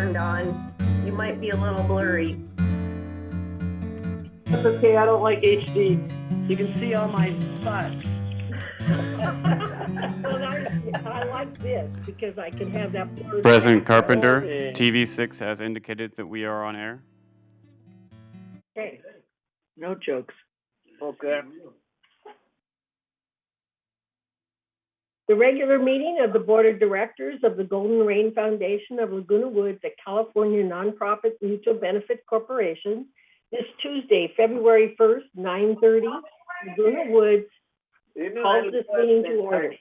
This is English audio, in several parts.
turned on. You might be a little blurry. That's okay, I don't like HD. You can see all my butt. Well, I like this because I can have that blurred. President Carpenter, Okay. TV6 has indicated that we are on air. Okay. No jokes. Okay. The regular meeting of the Board of Directors of the Golden Rain Foundation of Laguna Woods, a California nonprofit mutual benefit corporation, this Tuesday, February 1st, 9:30, Laguna Woods, calls this meeting to order.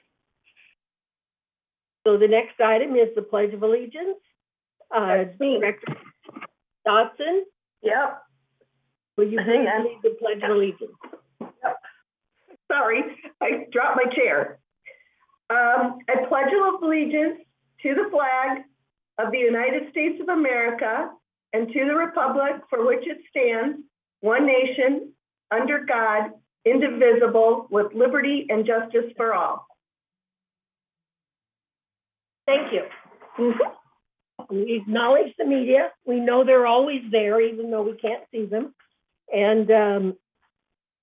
So the next item is the Pledge of Allegiance. Director Dodson, Yep. will you please lead the Pledge of Allegiance? Sorry, I dropped my chair. I pledge allegiance to the flag of the United States of America and to the republic for which it stands, one nation, under God, indivisible, with liberty and justice for all. Thank you. We acknowledge the media. We know they're always there, even though we can't see them. And the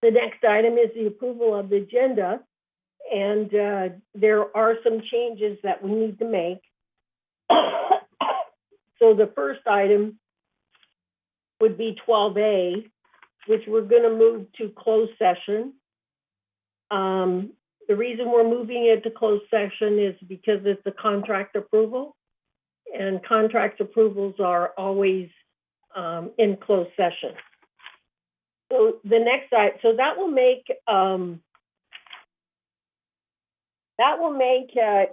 next item is the approval of the agenda. And there are some changes that we need to make. So the first item would be 12A, which we're going to move to closed session. The reason we're moving it to closed session is because it's a contract approval, and contract approvals are always in closed session. So the next item, so that will make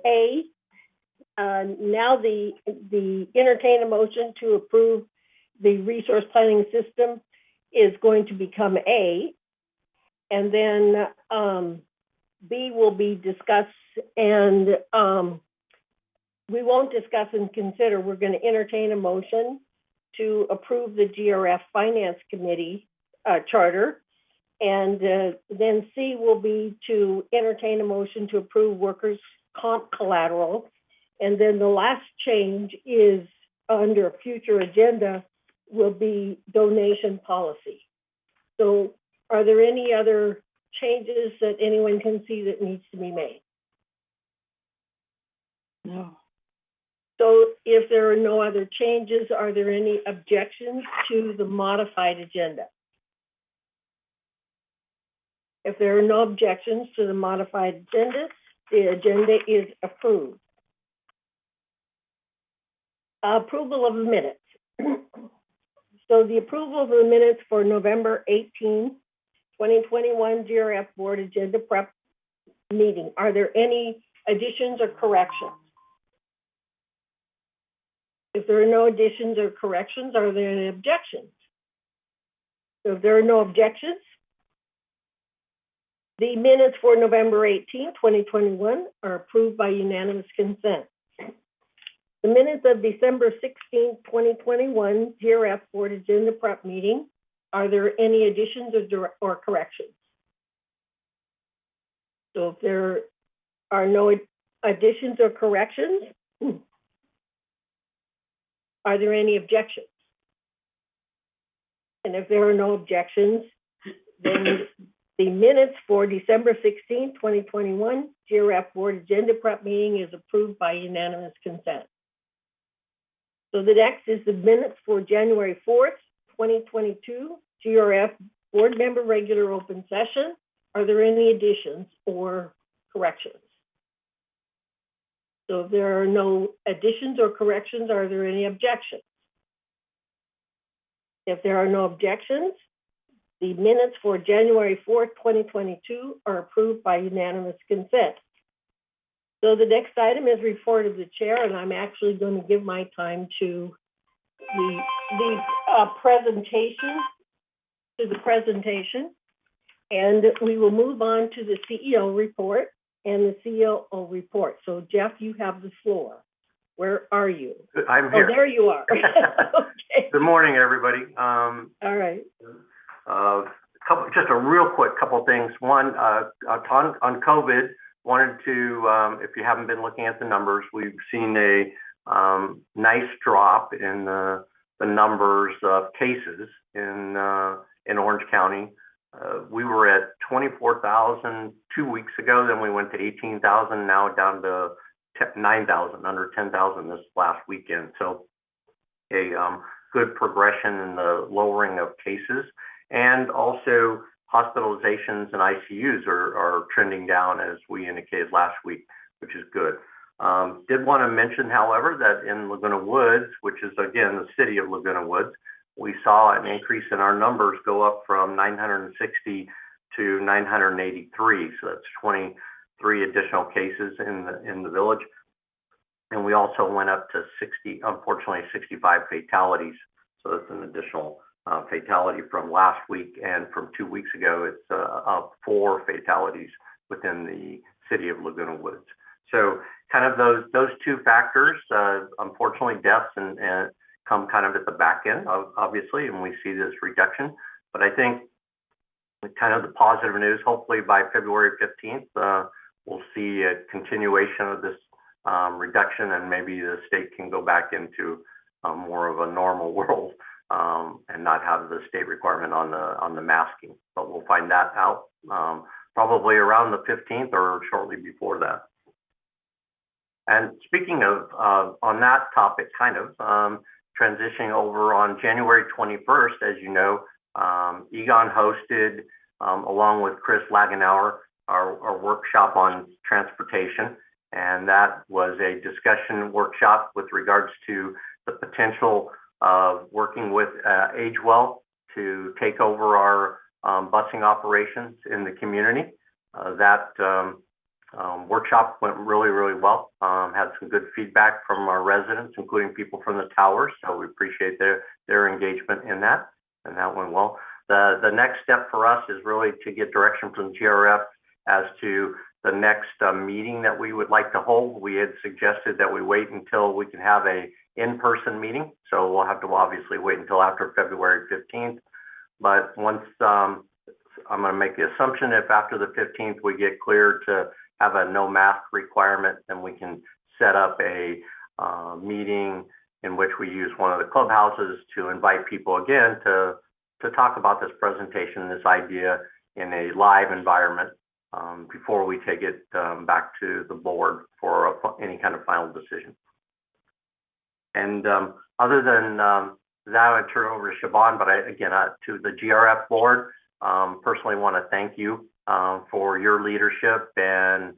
A. Now the entertain a motion to approve the resource planning system is going to become A, and then B will be discussed, and we won't discuss and consider. We're going to entertain a motion to approve the GRF Finance Committee charter, and then C will be to entertain a motion to approve workers' comp collateral, and then the last change is under a future agenda will be donation policy. So are there any other changes that anyone can see that needs to be made? No. So if there are no other changes, are there any objections to the modified agenda? If there are no objections to the modified agenda, the agenda is approved. Approval of the minutes. So the approval of the minutes for November 18, 2021 GRF Board Agenda Prep meeting. Are there any additions or corrections? If there are no additions or corrections, are there any objections? So if there are no objections, the minutes for November 18, 2021 are approved by unanimous consent. The minutes of December 16, 2021 GRF Board Agenda Prep meeting, are there any additions or corrections? So if there are no additions or corrections, are there any objections? And if there are no objections, then the minutes for December 16, 2021 GRF Board Agenda Prep meeting is approved by unanimous consent. So the next is the minutes for January 4th, 2022 GRF Board Member Regular Open Session. Are there any additions or corrections? So if there are no additions or corrections, are there any objections? If there are no objections, the minutes for January 4th, 2022 are approved by unanimous consent. So the next item is report of the chair, and I'm actually going to give my time to the presentation, and we will move on to the CEO report and the CEO report. So Jeff, you have the floor. Where are you? I'm here. Oh, there you are. Okay. Good morning, everybody. All right. Just a real quick couple of things. One, on COVID, wanted to, if you haven't been looking at the numbers, we've seen a nice drop in the numbers of cases in Orange County. We were at 24,000 2 weeks ago, then we went to 18,000, now down to 9,000, under 10,000 this last weekend. So a good progression in the lowering of cases, and also hospitalizations and ICUs are trending down as we indicated last week, which is good. Did want to mention, however, that in Laguna Woods, which is again the city of Laguna Woods, we saw an increase in our numbers go up from 960 to 983. So that's 23 additional cases in the village. And we also went up to 65 fatalities. So that's an additional fatality from last week, and from 2 weeks ago, it's up 4 fatalities within the city of Laguna Woods. So kind of those two factors, unfortunately, deaths and come kind of at the back end, obviously, and we see this reduction. But I think kind of the positive news, hopefully by February 15th, we'll see a continuation of this reduction, and maybe the state can go back into more of a normal world and not have the state requirement on the masking. But we'll find that out probably around the 15th or shortly before that. And speaking of on that topic, kind of transitioning over on January 21st, as you know, Egon hosted along with Chris Lagenauer our workshop on transportation. And that was a discussion workshop with regards to the potential of working with AgeWell to take over our busing operations in the community. That workshop went really, really well. Had some good feedback from our residents, including people from the towers. So we appreciate their engagement in that, and that went well. The next step for us is really to get direction from the GRF as to the next meeting that we would like to hold. We had suggested that we wait until we can have a in-person meeting. So we'll have to obviously wait until after February 15th. But once I'm going to make the assumption, if after the 15th we get clear to have a no mask requirement, then we can set up a meeting in which we use one of the clubhouses to invite people again to talk about this presentation, this idea in a live environment before we take it back to the board for any kind of final decision. And other than that, I turn over to Siobhan, but to the GRF board, personally want to thank you for your leadership and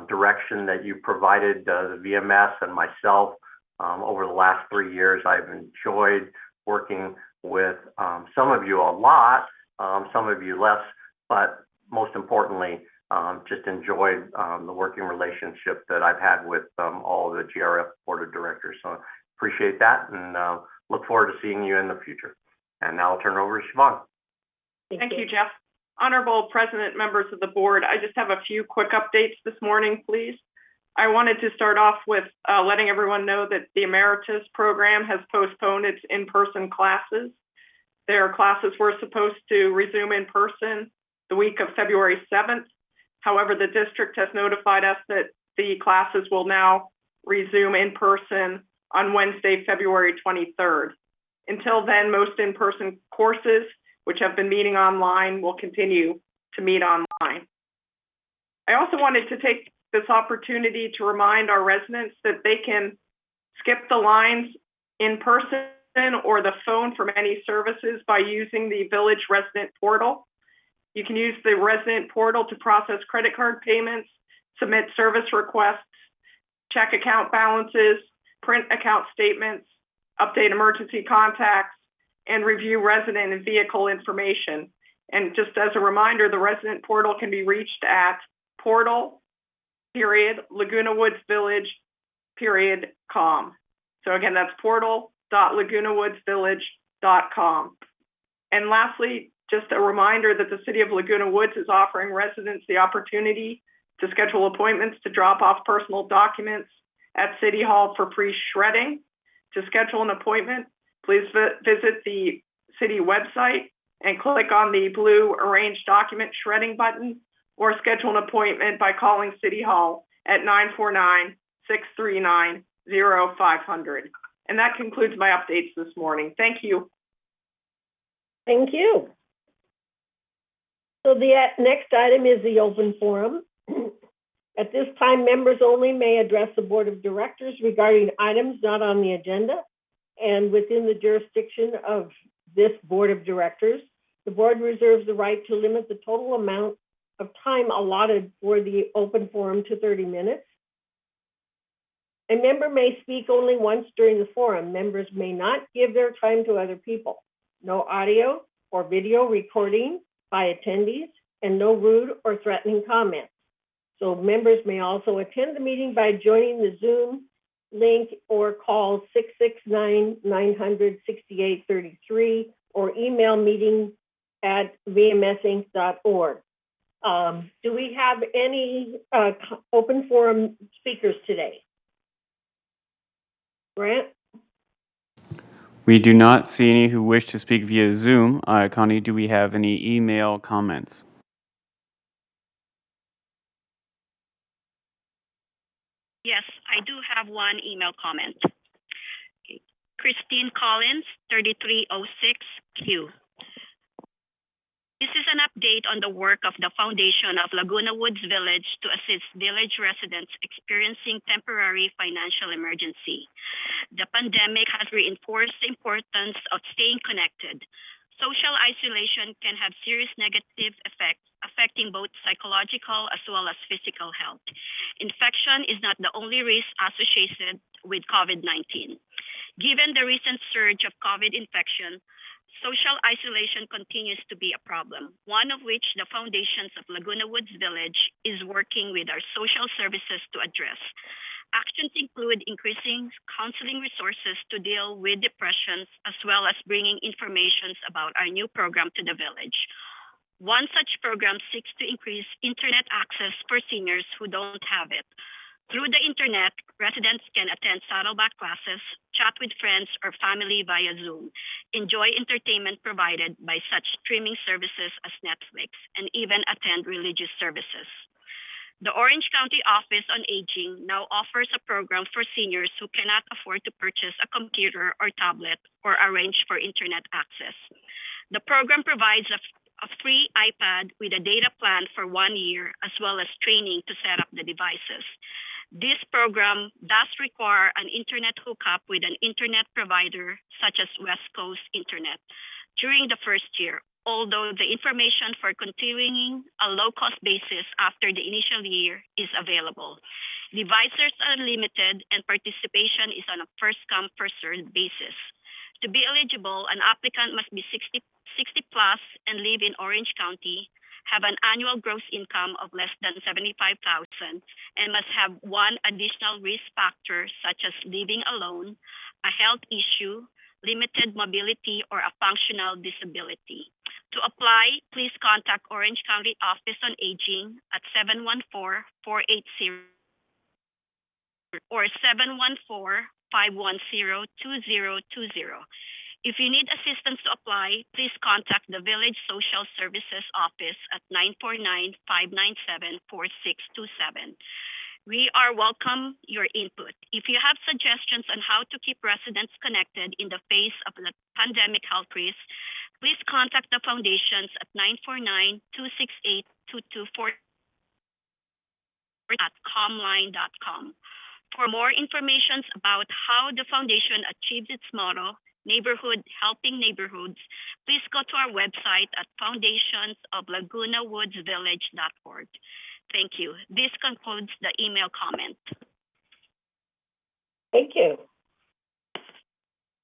direction that you provided the VMS and myself over the last 3 years. I've enjoyed working with some of you a lot, some of you less, but most importantly, just enjoyed the working relationship that I've had with all of the GRF board of directors. So appreciate that, and look forward to seeing you in the future. And now I'll turn it over to Siobhan. Thank you, Jeff. Honorable President, members of the board, I just have a few quick updates this morning, please. I wanted to start off with letting everyone know that the Emeritus program has postponed its in-person classes. Their classes were supposed to resume in person the week of February 7th. However, the district has notified us that the classes will now resume in person on Wednesday, February 23rd. Until then, most in-person courses, which have been meeting online, will continue to meet online. I also wanted to take this opportunity to remind our residents that they can skip the lines in person or the phone for many services by using the Village Resident Portal. You can use the Resident Portal to process credit card payments, submit service requests, check account balances, print account statements, update emergency contacts, and review resident and vehicle information. And just as a reminder, the Resident Portal can be reached at portal.lagunawoodsvillage.com. So again, that's portal.lagunawoodsvillage.com. And lastly, just a reminder that the City of Laguna Woods is offering residents the opportunity to schedule appointments to drop off personal documents at City Hall for pre-shredding. To schedule an appointment, please visit the city website and click on the blue Arrange Document Shredding button, or schedule an appointment by calling City Hall at 500. And that concludes my updates this morning. Thank you. Thank you. So the next item is the open forum. At this time, members only may address the board of directors regarding items not on the agenda and within the jurisdiction of this board of directors. The board reserves the right to limit the total amount of time allotted for the open forum to 30 minutes. A member may speak only once during the forum. Members may not give their time to other people. No audio or video recording by attendees, and no rude or threatening comments. So members may also attend the meeting by joining the Zoom link or call 669-900-6833 or email meeting@vmsinc.org. Do we have any open forum speakers today? Grant? We do not see any who wish to speak via Zoom. Connie, do we have any email comments? Yes, I do have one email comment. Christine Collins, 3306Q. This is an update on the work of the foundation of Laguna Woods Village to assist village residents experiencing temporary financial emergency. The pandemic has reinforced the importance of staying connected. Social isolation can have serious negative effects affecting both psychological as well as physical health. Infection is not the only risk associated with COVID-19. Given the recent surge of COVID infection, social isolation continues to be a problem, one of which the foundations of Laguna Woods Village is working with our social services to address. Actions include increasing counseling resources to deal with depressions, as well as bringing information about our new program to the village. One such program seeks to increase internet access for seniors who don't have it. Through the internet, residents can attend saddleback classes, chat with friends or family via Zoom, enjoy entertainment provided by such streaming services as Netflix, and even attend religious services. The Orange County Office on Aging now offers a program for seniors who cannot afford to purchase a computer or tablet or arrange for internet access. The program provides a free iPad with a data plan for 1 year, as well as training to set up the devices. This program does require an internet hookup with an internet provider, such as West Coast Internet, during the first year, although the information for continuing a low-cost basis after the initial year is available. Devices are limited and participation is on a first-come, first-served basis. To be eligible, an applicant must be 60 plus and live in Orange County, have an annual gross income of less than $75,000, and must have one additional risk factor, such as living alone, a health issue, limited mobility, or a functional disability. To apply, please contact Orange County Office on Aging at 714-480 or 714-510-2020. If you need assistance to apply, please contact the Village Social Services Office at 949-597-4627. We are welcome your input. If you have suggestions on how to keep residents connected in the face of the pandemic health risk, please contact the foundations at 949-268-2244 at comline.com. For more information about how the foundation achieves its motto, Neighborhood Helping Neighborhoods, please go to our website at foundationsoflagunawoodsvillage.org. Thank you. This concludes the email comment. Thank you.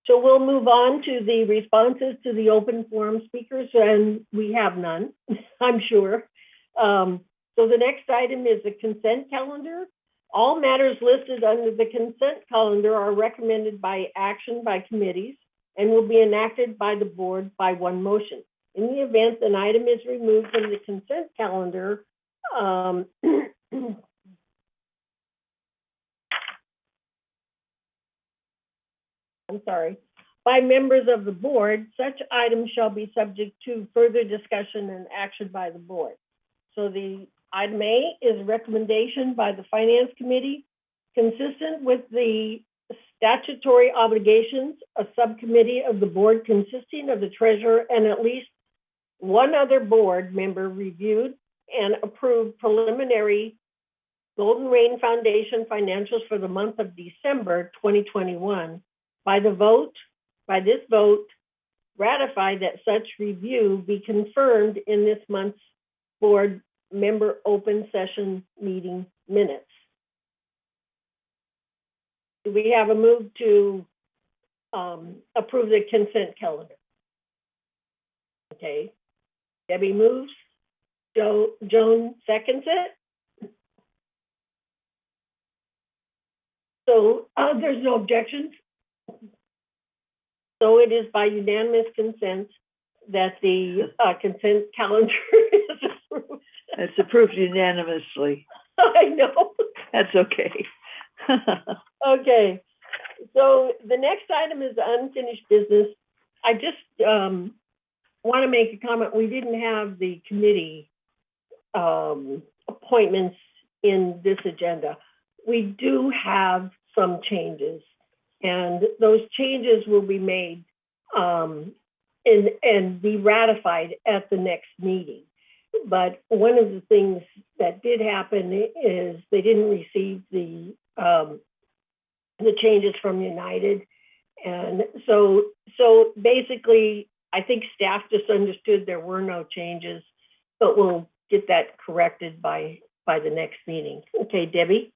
So we'll move on to the responses to the open forum speakers, and we have none, I'm sure. So the next item is the consent calendar. All matters listed under the consent calendar are recommended by action by committees and will be enacted by the board by one motion. In the event an item is removed from the consent calendar, I'm sorry, by members of the board, such items shall be subject to further discussion and action by the board. So the item A is recommendation by the Finance Committee, consistent with the statutory obligations, a subcommittee of the board consisting of the treasurer and at least one other board member reviewed and approved preliminary Golden Rain Foundation financials for the month of December 2021. By this vote, ratify that such review be confirmed in this month's board member open session meeting minutes. Do we have a move to approve the consent calendar? Okay. Debbie moves. Joan seconds it. So there's no objections. So it is by unanimous consent that the consent calendar is approved. It's approved unanimously. I know. That's okay. Okay. So the next item is unfinished business. I just want to make a comment. We didn't have the committee appointments in this agenda. We do have some changes, and those changes will be made and be ratified at the next meeting. But one of the things that did happen is they didn't receive the changes from United, and so basically, I think staff just understood there were no changes, but we'll get that corrected by the next meeting. Okay, Debbie?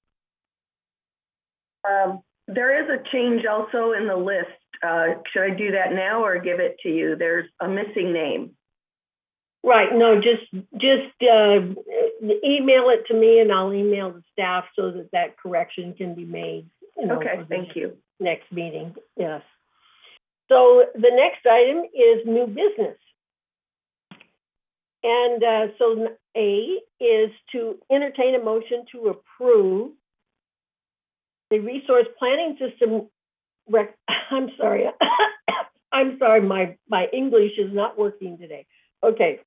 There is a change also in the list. Should I do that now or give it to you? There's a missing name. Right, no, just email it to me and I'll email the staff so that correction can be made. Okay, thank you. Next meeting, yes. So the next item is new business. And so A is to entertain a motion to approve the resource planning system. I'm sorry. I'm sorry, my English is not working today. Okay.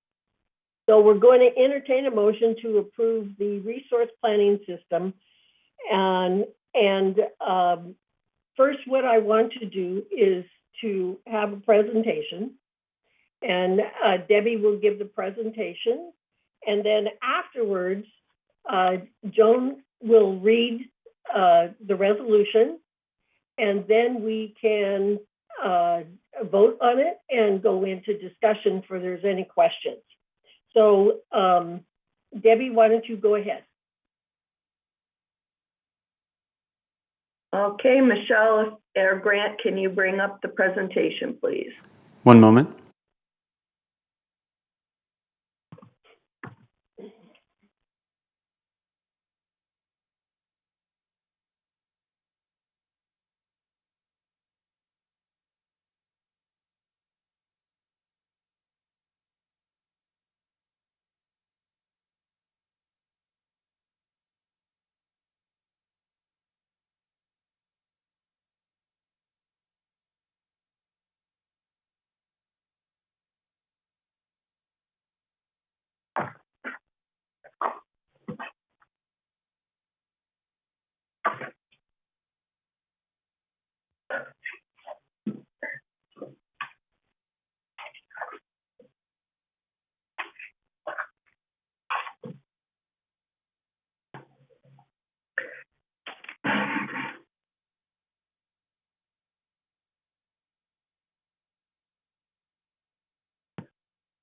So we're going to entertain a motion to approve the resource planning system. And first, what I want to do is to have a presentation, and Debbie will give the presentation, and then afterwards, Joan will read the resolution, and then we can vote on it and go into discussion for there's any questions. So Debbie, why don't you go ahead? Okay, Michelle or Grant, can you bring up the presentation, please? One moment.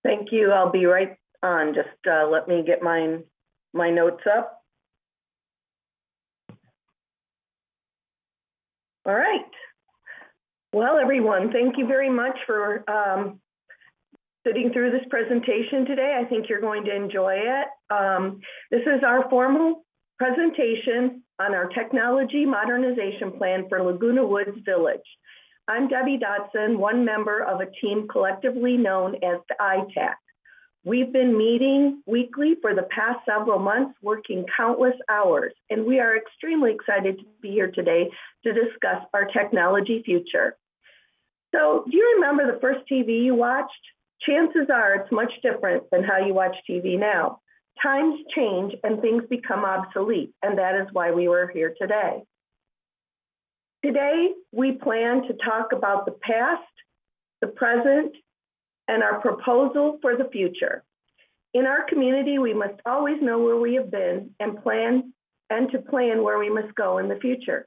Thank you. I'll be right on. Just let me get my notes up. All right. Well, everyone, thank you very much for sitting through this presentation today. I think you're going to enjoy it. This is our formal presentation on our technology modernization plan for Laguna Woods Village. I'm Debbie Dotson, one member of a team collectively known as the ITAC. We've been meeting weekly for the past several months, working countless hours, and we are extremely excited to be here today to discuss our technology future. So, do you remember the first TV you watched? Chances are it's much different than how you watch TV now. Times change and things become obsolete, and that is why we were here today. Today, we plan to talk about the past, the present, and our proposal for the future. In our community, we must always know where we have been and to plan where we must go in the future.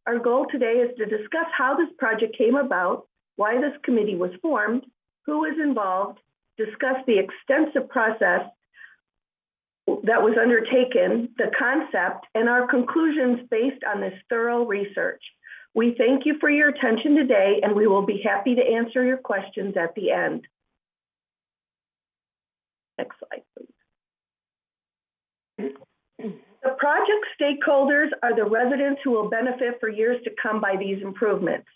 Our goal today is to discuss how this project came about, why this committee was formed, who was involved, discuss the extensive process that was undertaken, the concept, and our conclusions based on this thorough research. We thank you for your attention today, and we will be happy to answer your questions at the end. Next slide, please. The project stakeholders are the residents who will benefit for years to come by these improvements,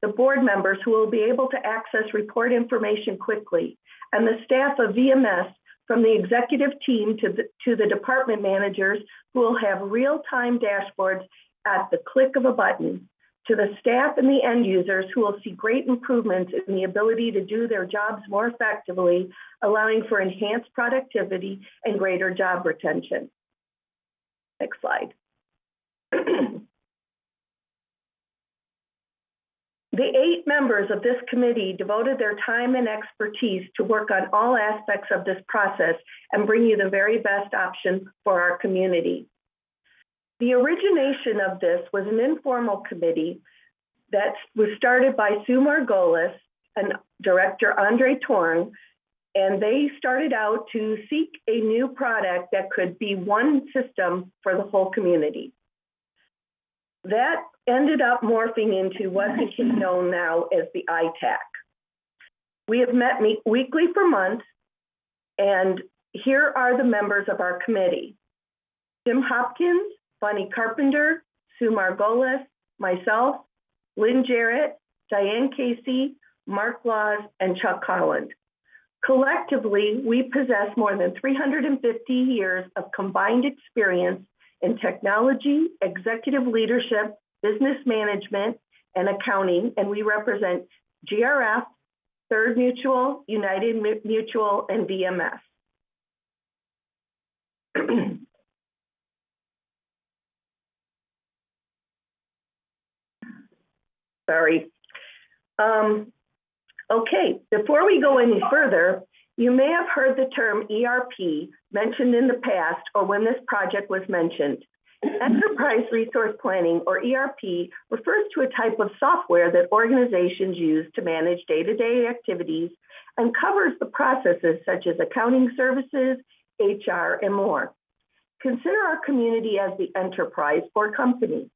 the board members who will be able to access report information quickly, and the staff of VMS, from the executive team to the department managers who will have real-time dashboards at the click of a button, to the staff and the end users who will see great improvements in the ability to do their jobs more effectively, allowing for enhanced productivity and greater job retention. Next slide. The 8 members of this committee devoted their time and expertise to work on all aspects of this process and bring you the very best option for our community. The origination of this was an informal committee that was started by Sue Margolis and Director Andre Torn, and they started out to seek a new product that could be one system for the whole community. That ended up morphing into what became known now as the ITAC. We have met weekly for months, and here are the members of our committee: Jim Hopkins, Bonnie Carpenter, Sue Margolis, myself, Lynn Jarrett, Diane Casey, Mark Laws, and Chuck Holland. Collectively, we possess more than 350 years of combined experience in technology, executive leadership, business management, and accounting, and we represent GRF, Third Mutual, United Mutual, and VMS. Sorry. Okay, before we go any further, you may have heard the term ERP mentioned in the past or when this project was mentioned. Enterprise Resource Planning, or ERP, refers to a type of software that organizations use to manage day-to-day activities and covers the processes such as accounting services, HR, and more. Consider our community as the enterprise or company.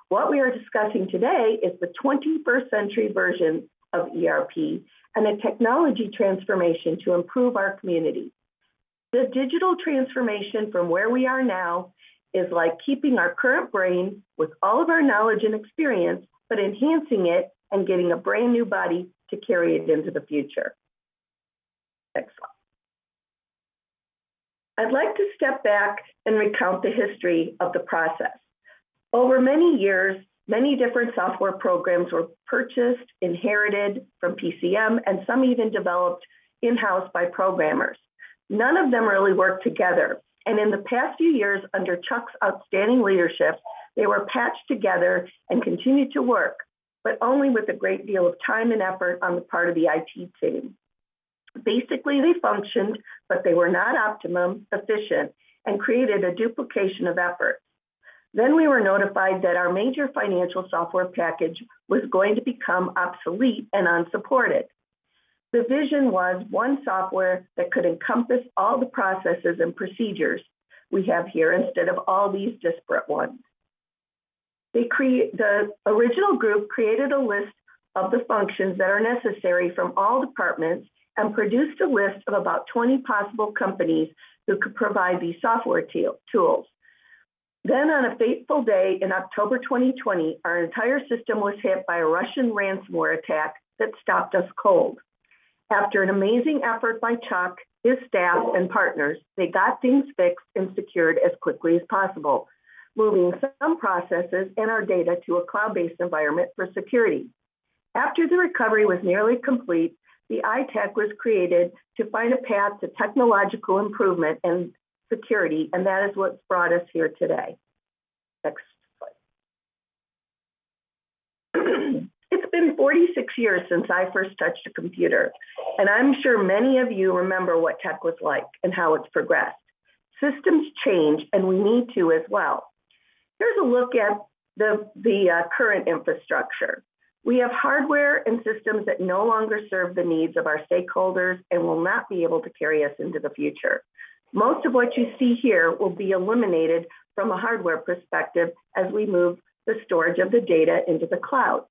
What we are discussing today is the 21st century version of ERP and a technology transformation to improve our community. The digital transformation from where we are now is like keeping our current brain with all of our knowledge and experience, but enhancing it and getting a brand new body to carry it into the future. Next slide. I'd like to step back and recount the history of the process. Over many years, many different software programs were purchased, inherited from PCM, and some even developed in-house by programmers. None of them really worked together. And in the past few years, under Chuck's outstanding leadership, they were patched together and continued to work, but only with a great deal of time and effort on the part of the IT team. Basically, they functioned, but they were not optimum, efficient, and created a duplication of effort. Then we were notified that our major financial software package was going to become obsolete and unsupported. The vision was one software that could encompass all the processes and procedures we have here instead of all these disparate ones. The original group created a list of the functions that are necessary from all departments and produced a list of about 20 possible companies who could provide these software tools. Then on a fateful day in October 2020, our entire system was hit by a Russian ransomware attack that stopped us cold. After an amazing effort by Chuck, his staff, and partners, they got things fixed and secured as quickly as possible, moving some processes and our data to a cloud-based environment for security. After the recovery was nearly complete, the ITAC was created to find a path to technological improvement and security, and that is what's brought us here today. Next slide. It's been 46 years since I first touched a computer, and I'm sure many of you remember what tech was like and how it's progressed. Systems change, and we need to as well. Here's a look at the current infrastructure. We have hardware and systems that no longer serve the needs of our stakeholders and will not be able to carry us into the future. Most of what you see here will be eliminated from a hardware perspective as we move the storage of the data into the cloud.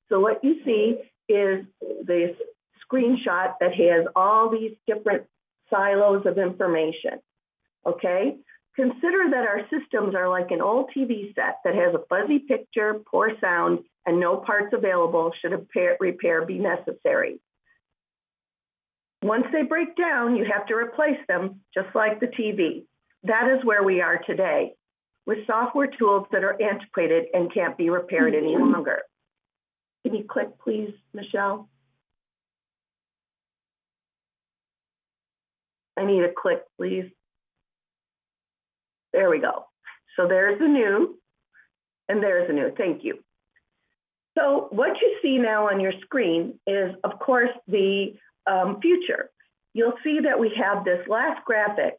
So what you see is this screenshot that has all these different silos of information, okay? Consider that our systems are like an old TV set that has a fuzzy picture, poor sound, and no parts available should a repair be necessary. Once they break down, you have to replace them, just like the TV. That is where we are today, with software tools that are antiquated and can't be repaired any longer. Can you click, please, Michelle? I need a click, please. There we go. So there's the new, and there's the new. Thank you. So what you see now on your screen is, of course, the future. You'll see that we have this last graphic,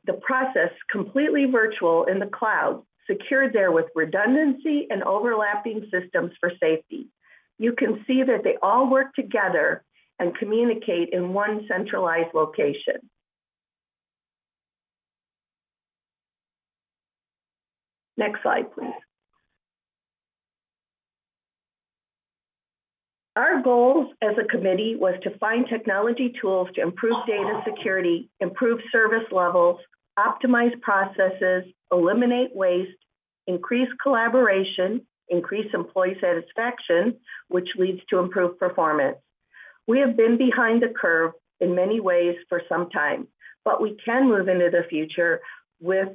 the process completely virtual in the cloud, secured there with redundancy and overlapping systems for safety. You can see that they all work together and communicate in one centralized location. Next slide, please. Our goals as a committee was to find technology tools to improve data security, improve service levels, optimize processes, eliminate waste, increase collaboration, increase employee satisfaction, which leads to improved performance. We have been behind the curve in many ways for some time, but we can move into the future with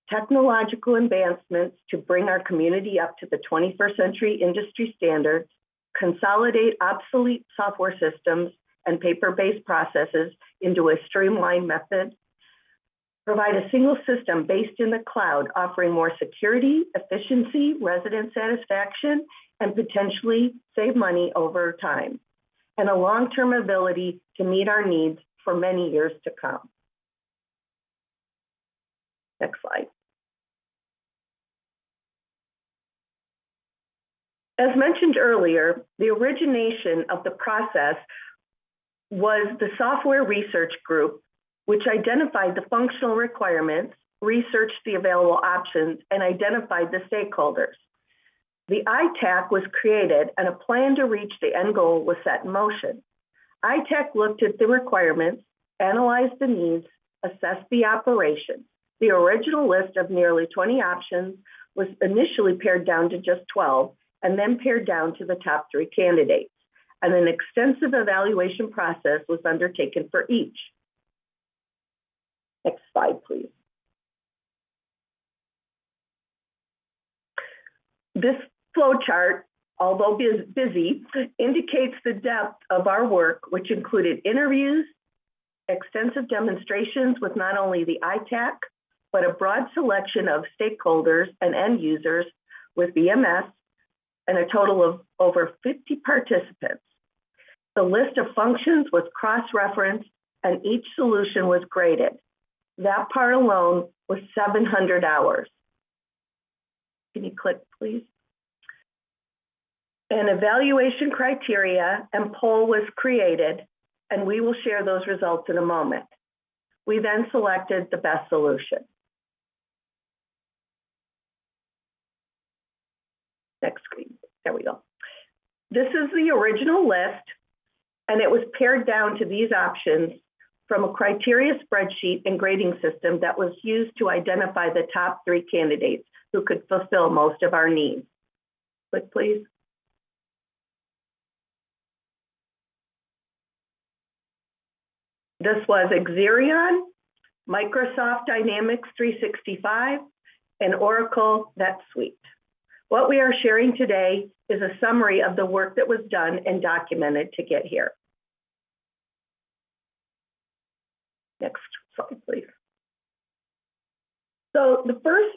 technological advancements to bring our community up to the 21st century industry standards, consolidate obsolete software systems and paper-based processes into a streamlined method, provide a single system based in the cloud, offering more security, efficiency, resident satisfaction, and potentially save money over time, and a long-term ability to meet our needs for many years to come. Next slide. As mentioned earlier, the origination of the process was the software research group, which identified the functional requirements, researched the available options, and identified the stakeholders. The ITAC was created and a plan to reach the end goal was set in motion. ITAC looked at the requirements, analyzed the needs, assessed the operations. The original list of nearly 20 options was initially pared down to just 12, and then pared down to the top 3 candidates. And an extensive evaluation process was undertaken for each. Next slide, please. This flow chart, although busy, indicates the depth of our work, which included interviews, extensive demonstrations with not only the ITAC, but a broad selection of stakeholders and end users with VMS, and a total of over 50 participants. The list of functions was cross-referenced and each solution was graded. That part alone was 700 hours. Can you click, please? An evaluation criteria and poll was created, and we will share those results in a moment. We then selected the best solution. Next screen, there we go. This is the original list, and it was pared down to these options from a criteria spreadsheet and grading system that was used to identify the top 3 candidates who could fulfill most of our needs. Click, please. This was Equestrian, Microsoft Dynamics 365, and Oracle NetSuite. What we are sharing today is a summary of the work that was done and documented to get here. Next slide, please. So the first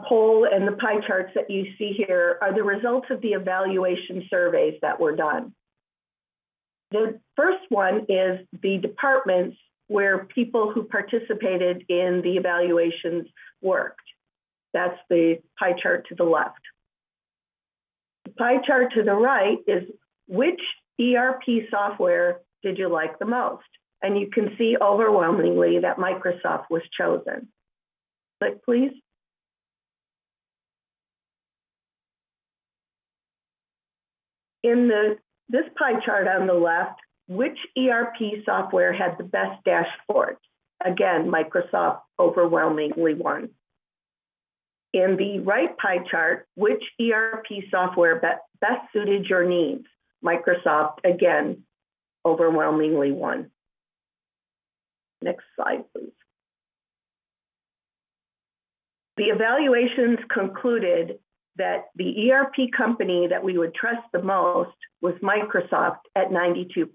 poll and the pie charts that you see here are the results of the evaluation surveys that were done. The first one is the departments where people who participated in the evaluations worked. That's the pie chart to the left. The pie chart to the right is which ERP software did you like the most? And you can see overwhelmingly that Microsoft was chosen. Click, please. In this pie chart on the left, which ERP software had the best dashboards? Again, Microsoft overwhelmingly won. In the right pie chart, which ERP software best suited your needs? Microsoft, again, overwhelmingly won. Next slide, please. The evaluations concluded that the ERP company that we would trust the most was Microsoft at 92%,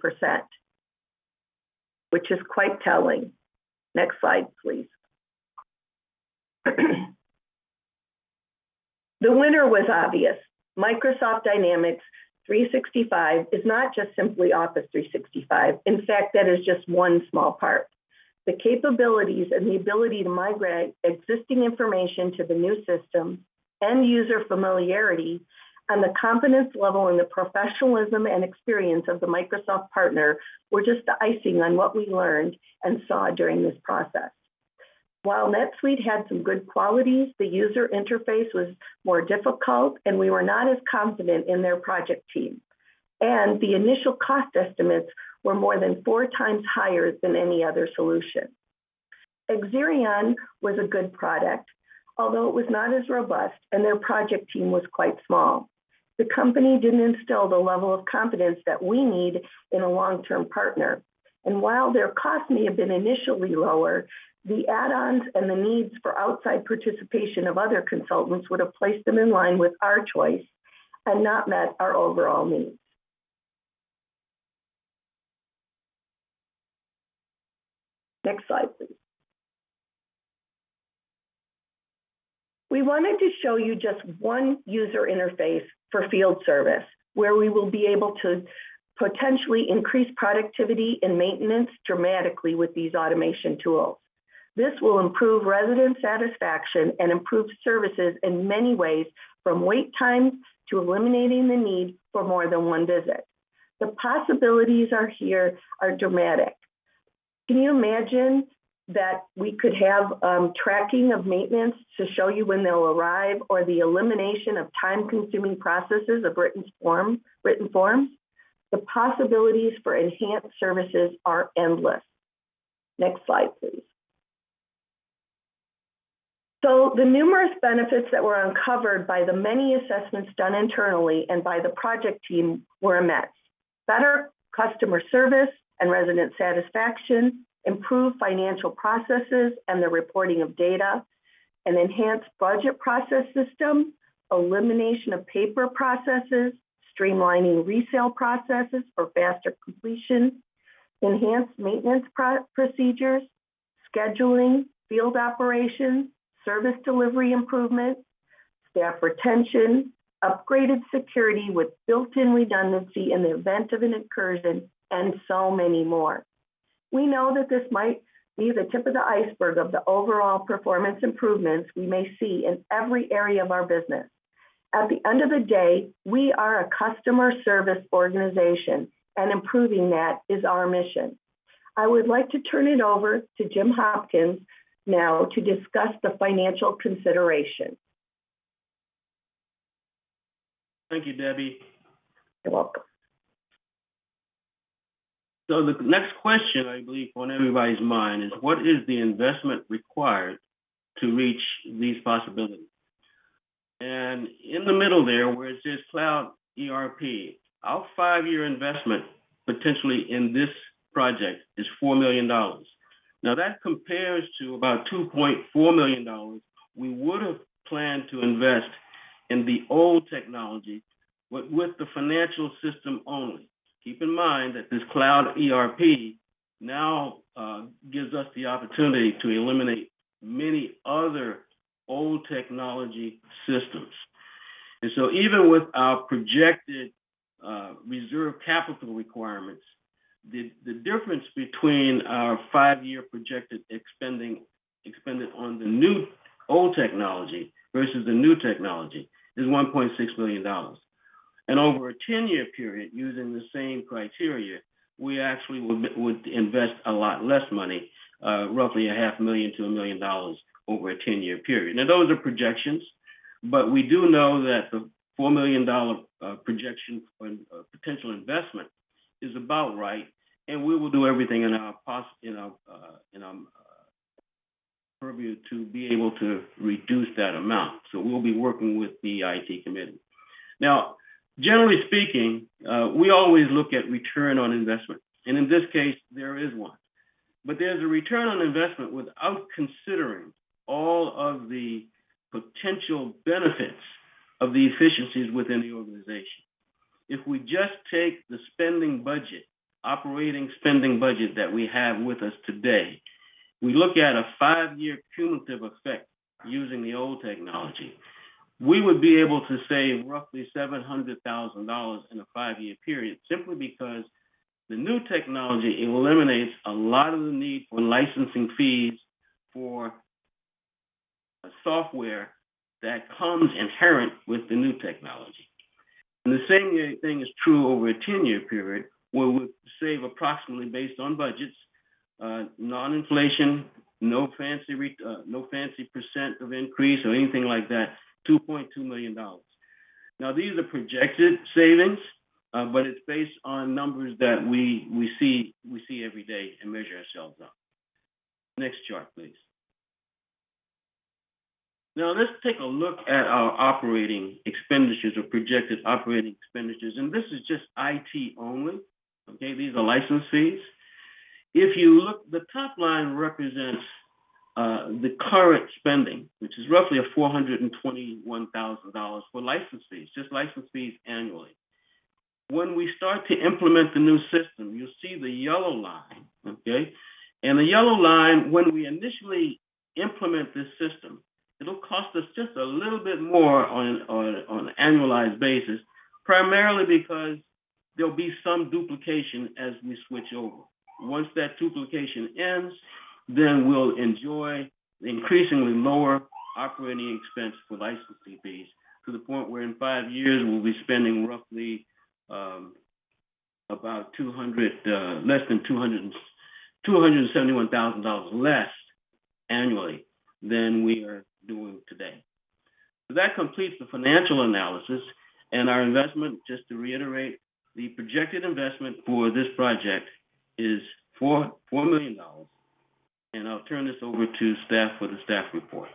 which is quite telling. Next slide, please. The winner was obvious. Microsoft Dynamics 365 is not just simply Office 365. In fact, that is just one small part. The capabilities and the ability to migrate existing information to the new system, end user familiarity, and the confidence level and the professionalism and experience of the Microsoft partner were just the icing on what we learned and saw during this process. While NetSuite had some good qualities, the user interface was more difficult and we were not as confident in their project team. And the initial cost estimates were more than 4 times higher than any other solution. Exerion was a good product, although it was not as robust and their project team was quite small. The company didn't instill the level of confidence that we need in a long-term partner. And while their cost may have been initially lower, the add-ons and the needs for outside participation of other consultants would have placed them in line with our choice and not met our overall needs. Next slide, please. We wanted to show you just one user interface for field service, where we will be able to potentially increase productivity and maintenance dramatically with these automation tools. This will improve resident satisfaction and improve services in many ways, from wait times to eliminating the need for more than one visit. The possibilities are dramatic. Can you imagine that we could have tracking of maintenance to show you when they'll arrive, or the elimination of time-consuming processes of written forms? The possibilities for enhanced services are endless. Next slide, please. So the numerous benefits that were uncovered by the many assessments done internally and by the project team were immense. Better customer service and resident satisfaction, improved financial processes and the reporting of data, an enhanced budget process system, elimination of paper processes, streamlining resale processes for faster completion, enhanced maintenance procedures, scheduling, field operations, service delivery improvement, staff retention, upgraded security with built-in redundancy in the event of an incursion, and so many more. We know that this might be the tip of the iceberg of the overall performance improvements we may see in every area of our business. At the end of the day, we are a customer service organization, and improving that is our mission. I would like to turn it over to Jim Hopkins now to discuss the financial consideration. Thank you, Debbie. You're welcome. So the next question, I believe, on everybody's mind is, what is the investment required to reach these possibilities? And in the middle there, where it says Cloud ERP, our 5-year investment potentially in this project is $4 million. Now that compares to about $2.4 million we would have planned to invest in the old technology, but with the financial system only. Keep in mind that this Cloud ERP now gives us the opportunity to eliminate many other old old technology systems. And so even with our projected reserve capital requirements, the difference between our 5-year projected expended on the old technology versus the new technology is $1.6 million. And over a 10-year period, using the same criteria, we actually would invest a lot less money, roughly $500,000 to $1 million over a 10-year period. Now, those are projections, but we do know that the $4 million projection for potential investment is about right, and we will do everything in our purview to be able to reduce that amount. So we'll be working with the IT committee. Now, generally speaking, we always look at return on investment, and in this case, there is one. But there's a return on investment without considering all of the potential benefits of the efficiencies within the organization. If we just take the spending budget, operating spending budget that we have with us today, we look at a 5-year cumulative effect using the old technology, we would be able to save roughly $700,000 in a 5-year period, simply because the new technology eliminates a lot of the need for licensing fees for a software that comes inherent with the new technology. And the same thing is true over a 10-year period, where we save approximately, based on budgets, non-inflation, no fancy percent of increase or anything like that, $2.2 million. Now, these are projected savings, but it's based on numbers that we see every day and measure ourselves on. Next chart, please. Now, let's take a look at our operating expenditures or projected operating expenditures, and this is just IT only. Okay, these are license fees. If you look, the top line represents the current spending, which is roughly $421,000 for license fees, just license fees annually. When we start to implement the new system, you'll see the yellow line, okay? And the yellow line, when we initially implement this system, it'll cost us just a little bit more on an annualized basis, primarily because there'll be some duplication as we switch over. Once that duplication ends, then we'll enjoy increasingly lower operating expense for licensing fees, to the point where in 5 years we'll be spending roughly about $271,000 less annually than we are doing today. So that completes the financial analysis, and our investment, just to reiterate, the projected investment for this project is $4 million. And I'll turn this over to staff for the staff report.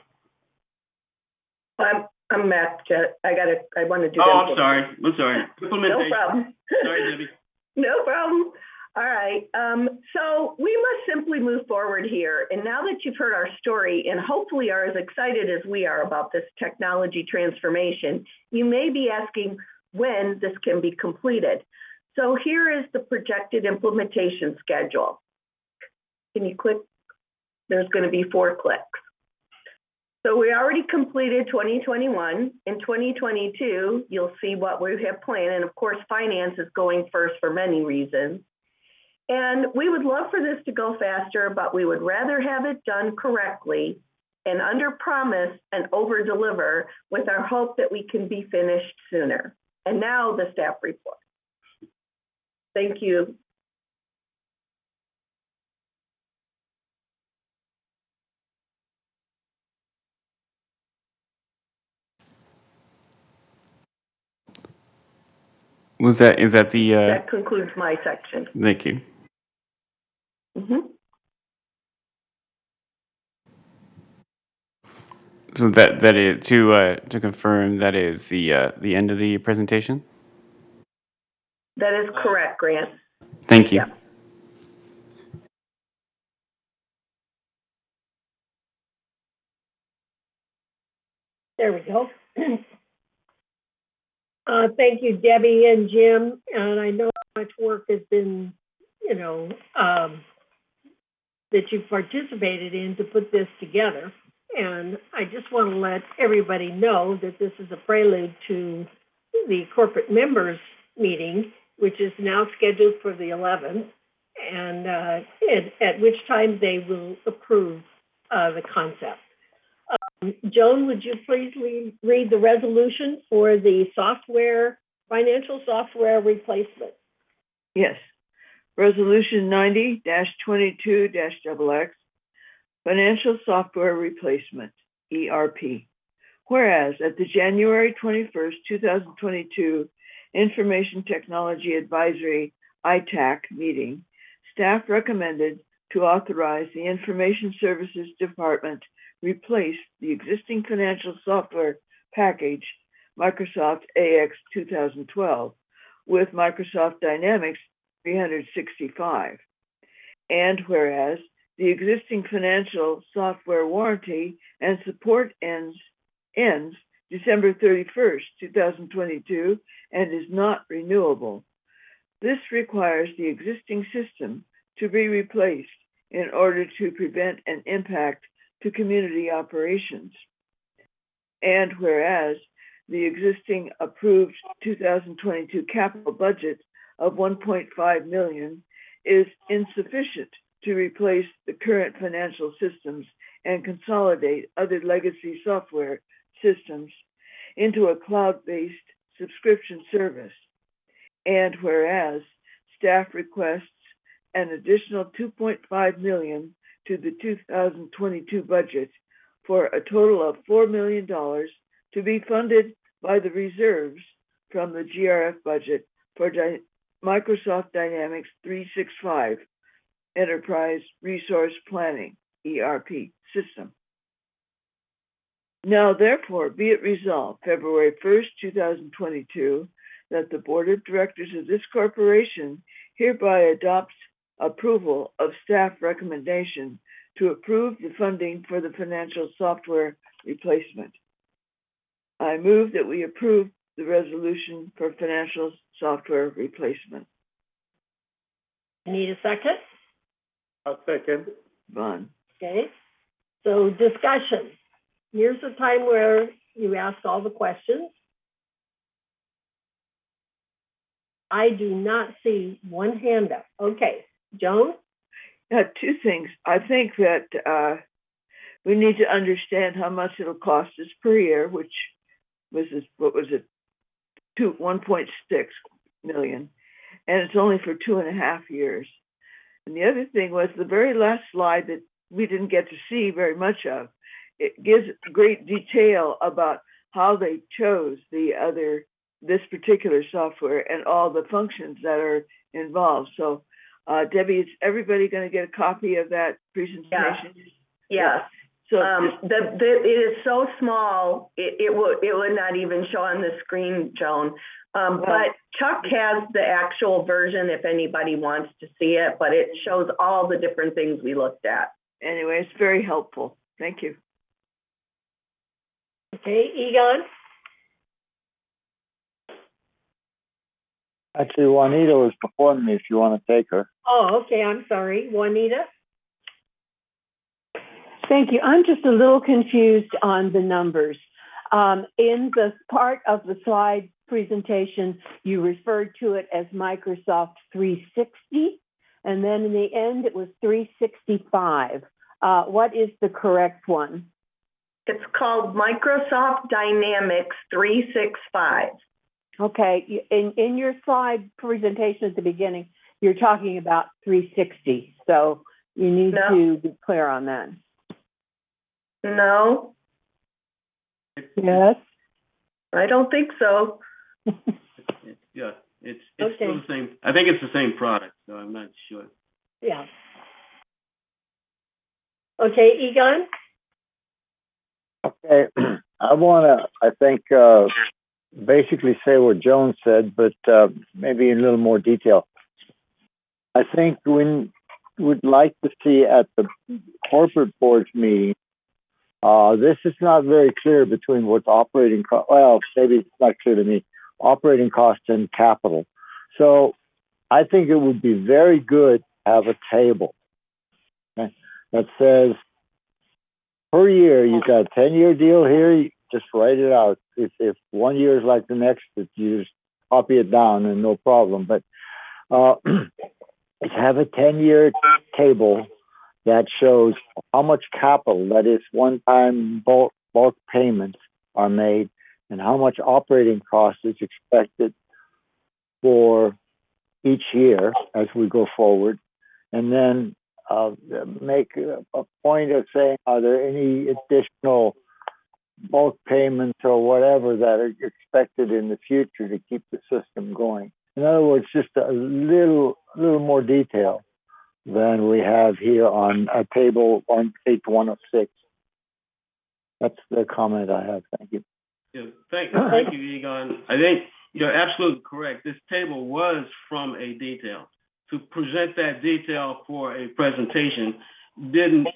I'm Matt. I want to do. Oh, I'm sorry. No problem. Sorry, Debbie. No problem. All right. So we must simply move forward here. And now that you've heard our story and hopefully are as excited as we are about this technology transformation, you may be asking when this can be completed. So here is the projected implementation schedule. Can you click? There's going to be 4 clicks. So we already completed 2021. In 2022, you'll see what we have planned. And of course, finance is going first for many reasons. And we would love for this to go faster, but we would rather have it done correctly and under promise and over deliver, with our hope that we can be finished sooner. And now the staff report. Thank you. Is that the? That concludes my section. Thank you. Mm-hmm. So that is to confirm, that is the end of the presentation. That is correct, Grant. Thank you. Yeah. There we go. Thank you, Debbie and Jim. And I know how much work has been, that you've participated in to put this together. And I just just want to let everybody know that this is a prelude to the corporate members meeting, which is now scheduled for the 11th, and at which time they will approve the concept. Joan, would you please read the resolution for the financial software replacement? Yes. Resolution 90-22-XX, Financial Software Replacement, ERP. Whereas at the January 21st, 2022 Information Technology Advisory ITAC meeting, staff recommended to authorize the Information Services Department replace the existing financial software package, Microsoft AX 2012, with Microsoft Dynamics 365. And whereas the existing financial software warranty and support ends December 31st, 2022, and is not renewable. This requires the existing system to be replaced in order to prevent an impact to community operations. And whereas the existing approved 2022 capital budget of $1.5 million is insufficient to replace the current financial systems and consolidate other legacy software systems into a cloud-based subscription service. And whereas staff requests an additional $2.5 million to the 2022 budget for a total of $4 million to be funded by the reserves from the GRF budget for Microsoft Dynamics 365 Enterprise Resource Planning, ERP system. Now, therefore, be it resolved, February 1st, 2022, that the Board of Directors of this corporation hereby adopts approval of staff recommendation to approve the funding for the financial software replacement. I move that we approve the resolution for financial software replacement. Need a second? I'll second. Vaughn. Okay. So discussion. Here's the time where you ask all the questions. I do not see one hand up. Okay, Joan? Two things. I think that we need to understand how much it'll cost us per year, which was, what was it, 1.6 million, and it's only for 2.5 years. And the other thing was the very last slide that we didn't get to see very much of. It gives great detail about how they chose this particular software and all the functions that are involved. So, Debbie, is everybody going to get a copy of that presentation? Yes. So it is so small, it would not even show on the screen, Joan. But Chuck has the actual version if anybody wants to see it, but it shows all the different things we looked at. Anyway, it's very helpful. Thank you. Okay, Egon? Actually, Juanita was before me if you want to take her. Oh, okay, I'm sorry. Juanita? Thank you. I'm just a little confused on the numbers. In the part of the slide presentation, you referred to it as Microsoft 360, and then in the end, it was 365. What is the correct one? It's called Microsoft Dynamics 365. Okay, in your slide presentation at the beginning, you're talking about 360, so you need to be clear on that. No. Yes? I don't think so. Yeah, it's still the same. I think it's the same product, so I'm not sure. Yeah. Okay, Egon? Okay, I want to, I think, basically say what Joan said, but maybe in a little more detail. I think we would like to see at the corporate board's meeting, this is not very clear between what's operating cost. Well, maybe it's not clear to me. Operating costs and capital. So I think it would be very good to have a table that says per year, you got a 10-year deal here, you just write it out. If 1 year is like the next, you just copy it down and no problem. But have a 10-year table that shows how much capital, that is one-time bulk payments, are made and how much operating cost is expected for each year as we go forward. And then make a point of saying, are there any additional bulk payments or whatever that are expected in the future to keep the system going? In other words, just a little more detail than we have here on a table on page 106. That's the comment I have. Thank you. Yeah, thank you, Egon. I think you're absolutely correct. This table was from a detail. To present that detail for a presentation didn't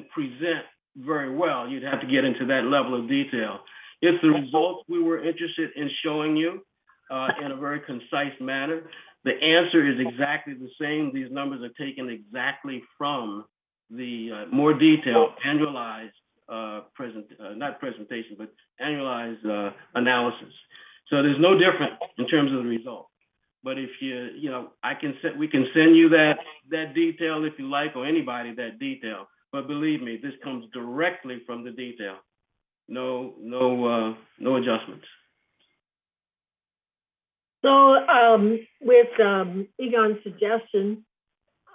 present very well. You'd have to get into that level of detail. It's the results we were interested in showing you in a very concise manner. The answer is exactly the same. These numbers are taken exactly from the more detailed annualized not presentation, but annualized analysis. So there's no difference in terms of the result. But if we can send you that detail if you like, or anybody that detail. But believe me, this comes directly from the detail. No adjustments. So with Egon's suggestion,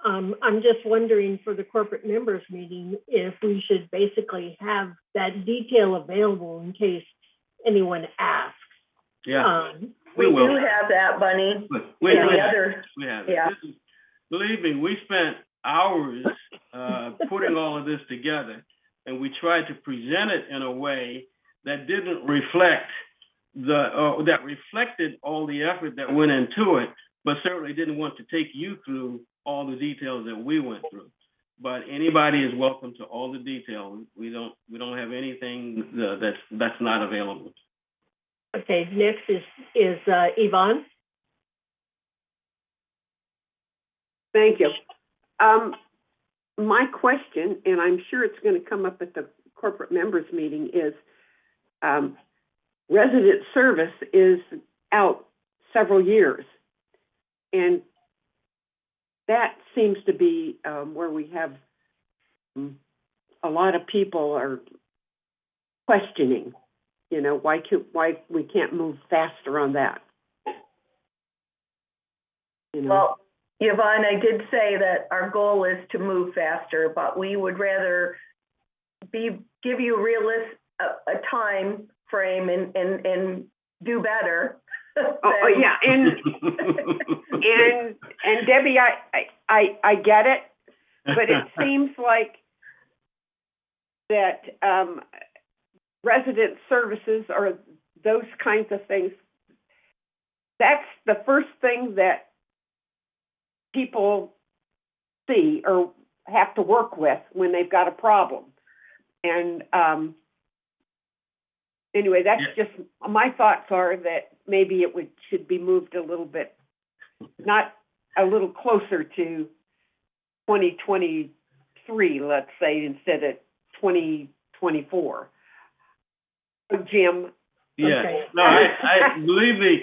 I'm just wondering for the corporate members meeting if we should basically have that detail available in case anyone asks. Yeah, we will. do have that, Bunny. We have it. Yeah. Believe me, we spent hours putting all of this together, and we tried to present it in a way that didn't reflect that reflected all the effort that went into it, but certainly didn't want to take you through all the details that we went through. But anybody is welcome to all the detail. We don't have anything that's not available. Okay, next is Yvonne. Thank you. My question, and I'm sure it's going to come up at the corporate members meeting, is resident service is out several years. And that seems to be where we have a lot of people are questioning, why we can't move faster on that. Well, Yvonne, I did say that our goal is to move faster, but we would rather give you a time frame and do better. Yeah, and Debbie, I get it, but it seems like that resident services or those kinds of things, that's the first thing that people see or have to work with when they've got a problem. And anyway, that's just my thoughts are that maybe it should be moved a little bit, not a little closer to 2023, let's say, instead of 2024. Jim. Yeah. Okay. No, I believe me.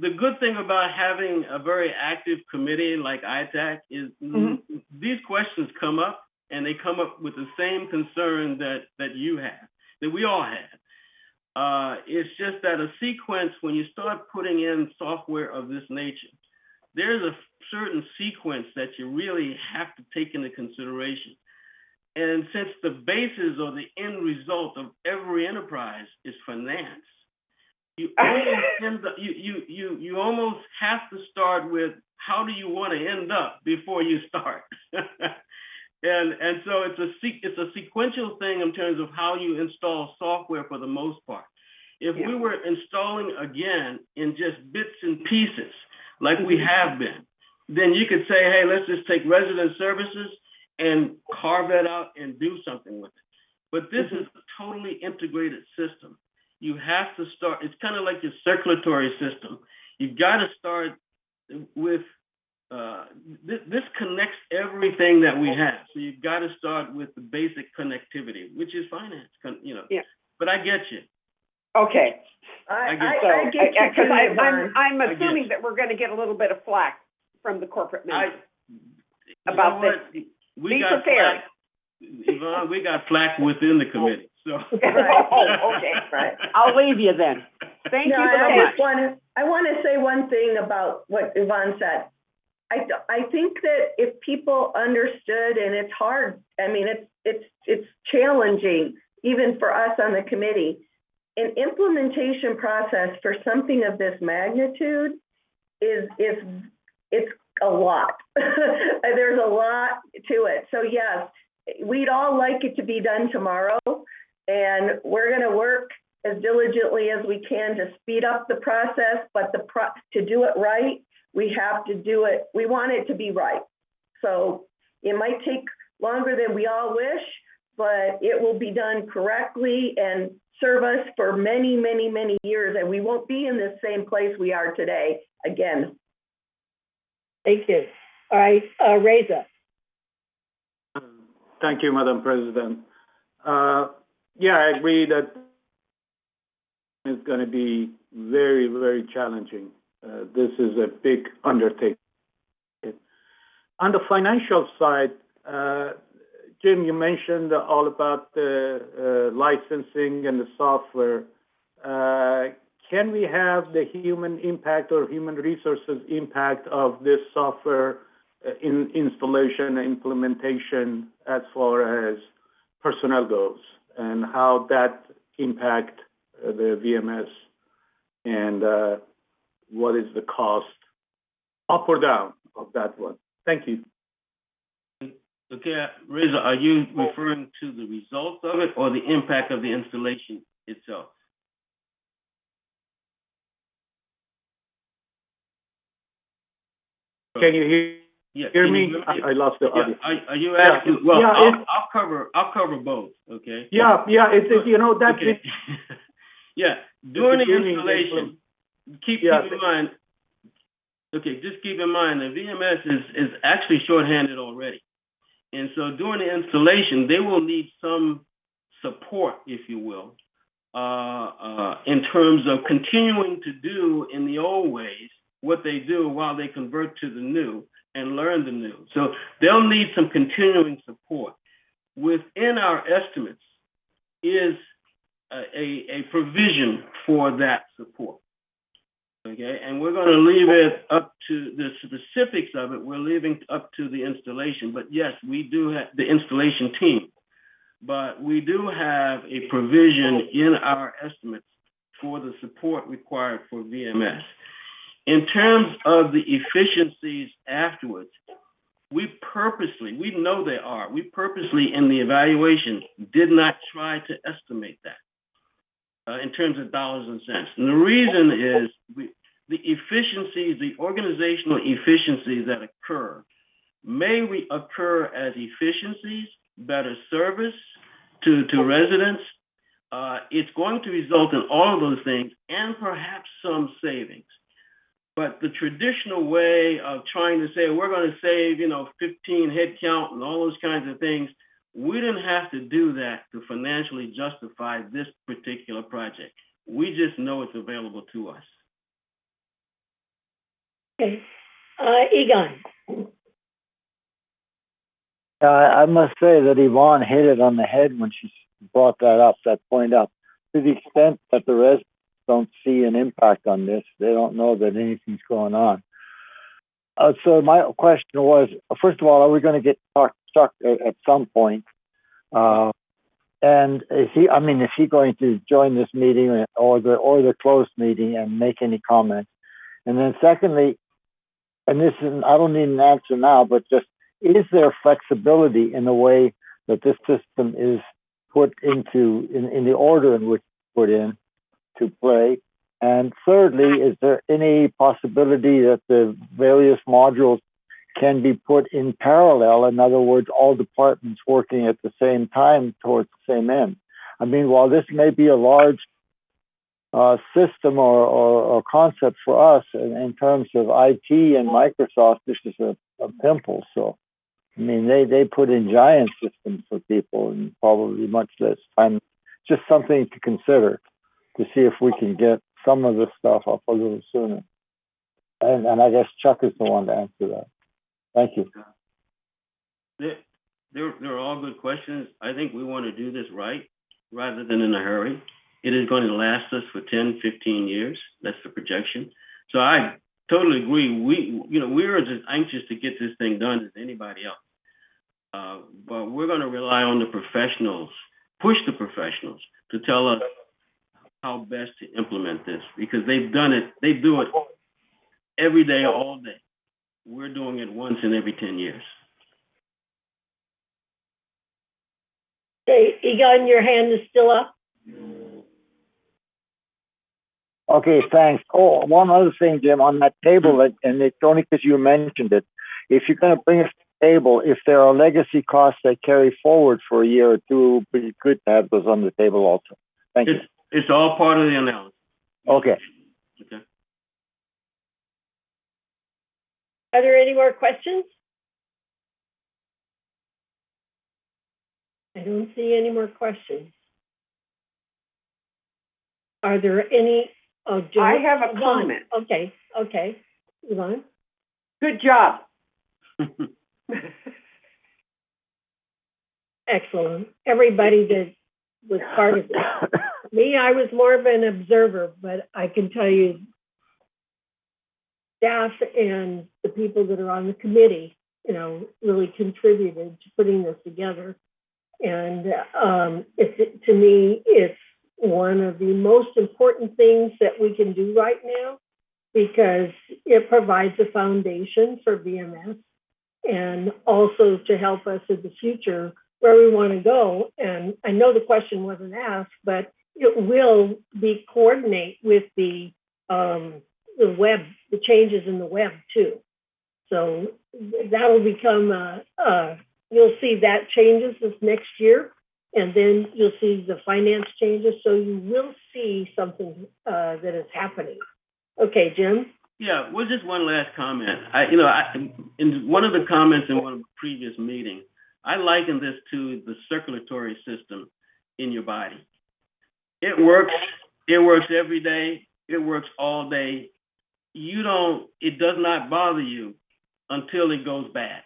The good thing about having a very active committee like ITAC is these questions come up, and they come up with the same concern that you have, that we all have. It's just that a sequence, when you start putting in software of this nature, there's a certain sequence that you really have to take into consideration. And since the basis or the end result of every enterprise is finance, you almost have to start with how do you want to end up before you start. And so it's a sequential thing in terms of how you install software for the most part. If we were installing again in just bits and pieces like we have been, then you could say, hey, let's just take resident services and carve that out and do something with it. But this is a totally integrated system. You have to start, it's kind of like your circulatory system. You've got to start with this connects everything that we have. So you've got to start with the basic connectivity, which is finance, Yeah. But I get you. Okay. I So, get you because too, Yvonne. I'm I get assuming you. that we're going to get a little bit of flack from the corporate members You about know this. what? We Be got prepared. flack, Yvonne, we got flack within the committee, so. Oh, okay. Right. I'll leave you then. Thank No, you so I much. just want to say one thing about what Yvonne said. I think that if people understood, and it's hard, I mean, it's challenging, even for us on the committee, an implementation process for something of this magnitude it's a lot. There's a lot to it. So yes, we'd all like it to be done tomorrow, and we're going to work as diligently as we can to speed up the process, but to do it right, we have to do it. We want it to be right. So it might take longer than we all wish, but it will be done correctly and serve us for many, many, many years, and we won't be in the same place we are today again. Thank you. All right, Reza. Thank you, Madam President. Yeah, I agree that it's going to be very, very challenging. This is a big undertaking. On the financial side, Jim, you mentioned all about the licensing and the software. Can we have the human impact or human resources impact of this software in installation and implementation as far as personnel goes, and how that impact the VMS, and what is the cost, up or down, of that one? Thank you. Okay, Reza, are you referring to the results of it or the impact of the installation itself? Can you hear me? I lost the audio. Are you asking? Well, yeah, I'll cover both. Okay. Yeah, it's that's okay. Yeah, during the installation, keep in mind. Okay, just keep in mind that VMS is actually shorthanded already, and so during the installation, they will need some support, if you will, in terms of continuing to do in the old ways what they do while they convert to the new and learn the new. So they'll need some continuing support. Within our estimates is a provision for that support. Okay, and we're going to leave it up to the specifics of it. We're leaving up to the installation. But yes, we do have the installation team, but we do have a provision in our estimates for the support required for VMS. In terms of the efficiencies afterwards, we know they are. We purposely, in the evaluation, did not try to estimate that in terms of dollars and cents. And the reason is the efficiencies, the organizational efficiencies that occur may occur as efficiencies, better service to residents. It's going to result in all of those things and perhaps some savings. But the traditional way of trying to say we're going to save, 15 head count and all those kinds of things, we didn't have to do that to financially justify this particular project. We just know it's available to us. Okay. Egon. I must say that Yvonne hit it on the head when she brought that point up. To the extent that the residents don't see an impact on this, they don't know that anything's going on. So my question was, first of all, are we going to get stuck at some point? And is he going to join this meeting or the closed meeting and make any comments? And then secondly, and this is, I don't need an answer now, but just, is there flexibility in the way that this system is put into, in the order in which it's put in to play? And thirdly, is there any possibility that the various modules can be put in parallel? In other words, all departments working at the same time towards the same end. I mean, while this may be a large system or concept for us in terms of IT and Microsoft. This is a pimple. So, I mean, they put in giant systems for people and probably much less time. Just something to consider to see if we can get some of this stuff up a little sooner. And I guess Chuck is the one to answer that. Thank you. They're all good questions. I think we want to do this right rather than in a hurry. It is going to last us for 10, 15 years. That's the projection. So I totally agree. We're as anxious to get this thing done as anybody else. But we're going to rely on the professionals, push the professionals to tell us how best to implement this, because they've done it. They do it every day, all day. We're doing it once in every 10 years. Okay, Egon, your hand is still up. Okay, thanks. Oh, one other thing, Jim, on that table, and it's only because you mentioned it. If you're going to bring us to the table, if there are legacy costs that carry forward for a year or two, it would be good to have those on the table also. Thank you. It's all part of the analysis. Okay. Okay. Are there any more questions? I don't see any more questions. Are there any? Oh, I have a comment. Okay. Yvonne? Good job. Excellent. Everybody that was part of it. Me, I was more of an observer, but I can tell you, staff and the people that are on the committee, really contributed to putting this together. And to me, it's one of the most important things that we can do right now, because it provides a foundation for VMS and also to help us in the future where we want to go. And I know the question wasn't asked, but it will coordinate with the web, the changes in the web too. So that will become, you'll see that changes this next year, and then you'll see the finance changes. So you will see something that is happening. Okay, Jim? Yeah, well, just one last comment. In one of the comments in one of the previous meetings, I likened this to the circulatory system in your body. It works every day. It works all day. It does not bother you until it goes bad.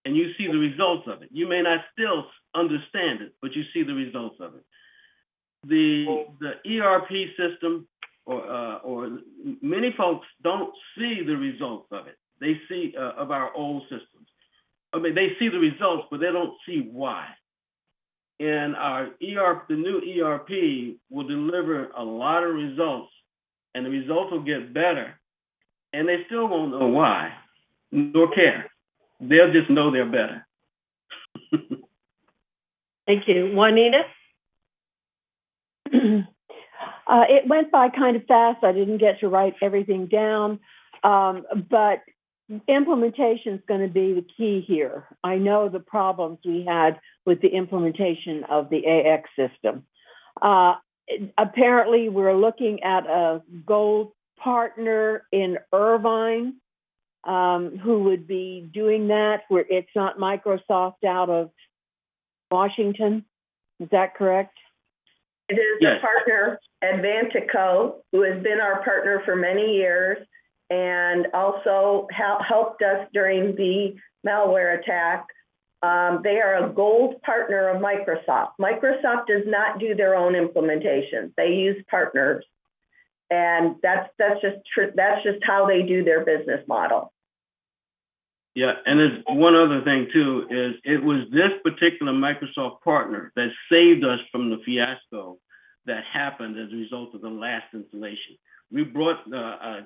And you see the results of it. You may not still understand it, but you see the results of it. The ERP system, or many folks don't see the results of it. They see of our old systems. I mean, they see the results, but they don't see why. And the new ERP will deliver a lot of results, and the results will get better, and they still won't know why, nor care. They'll just know they're better. Thank you. Juanita? It went by kind of fast. I didn't get to write everything down, but implementation is going to be the key here. I know the problems we had with the implementation of the AX system. Apparently, we're looking at a gold partner in Irvine who would be doing that, where it's not Microsoft out of Washington. Is that correct? It is a partner, Advantico, who has been our partner for many years and also helped us during the malware attack. They are a gold partner of Microsoft. Microsoft does not do their own implementations. They use partners. And that's just how they do their business model. Yeah, and there's one other thing too, is it was this particular Microsoft partner that saved us from the fiasco that happened as a result of the last installation. We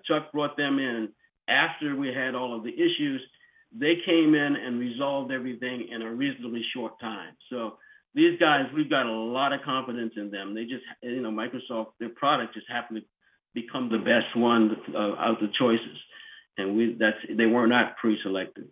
Chuck brought them in after we had all of the issues. They came in and resolved everything in a reasonably short time. So these guys, we've got a lot of confidence in them. They just, Microsoft, their product just happened to become the best one out of the choices. And they were not pre-selected.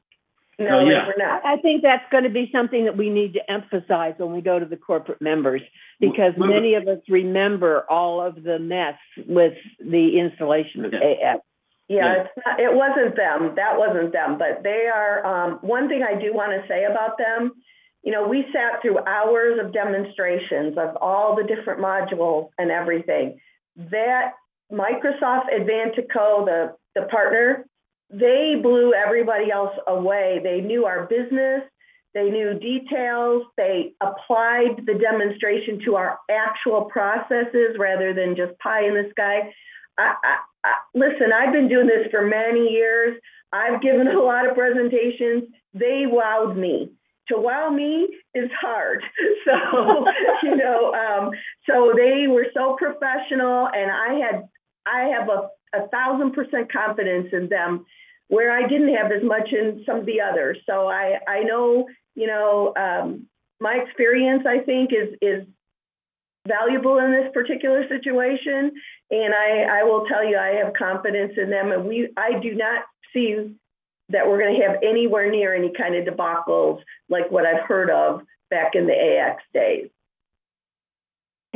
No, So, yeah. we're not. I think that's going to be something that we need to emphasize when we go to the corporate members, because many of us remember all of the mess with the installation of AX. Yeah, it's not, it wasn't them. That wasn't them. But they are, one thing I do want to say about them, you know, we sat through hours of demonstrations of all the different modules and everything. That Microsoft Advantico, the partner, they blew everybody else away. They knew our business. They knew details. They applied the demonstration to our actual processes rather than just pie in the sky. Listen, I've been doing this for many years. I've given a lot of presentations. They wowed me. To wow me is hard. So, you know, so they were so professional, and I have a 1,000% confidence in them, where I didn't have as much in some of the others. So I know, you know, my experience, I think, is valuable in this particular situation. And I will tell you, I have confidence in them. And I do not see that we're going to have anywhere near any kind of debacles like what I've heard of back in the AX days.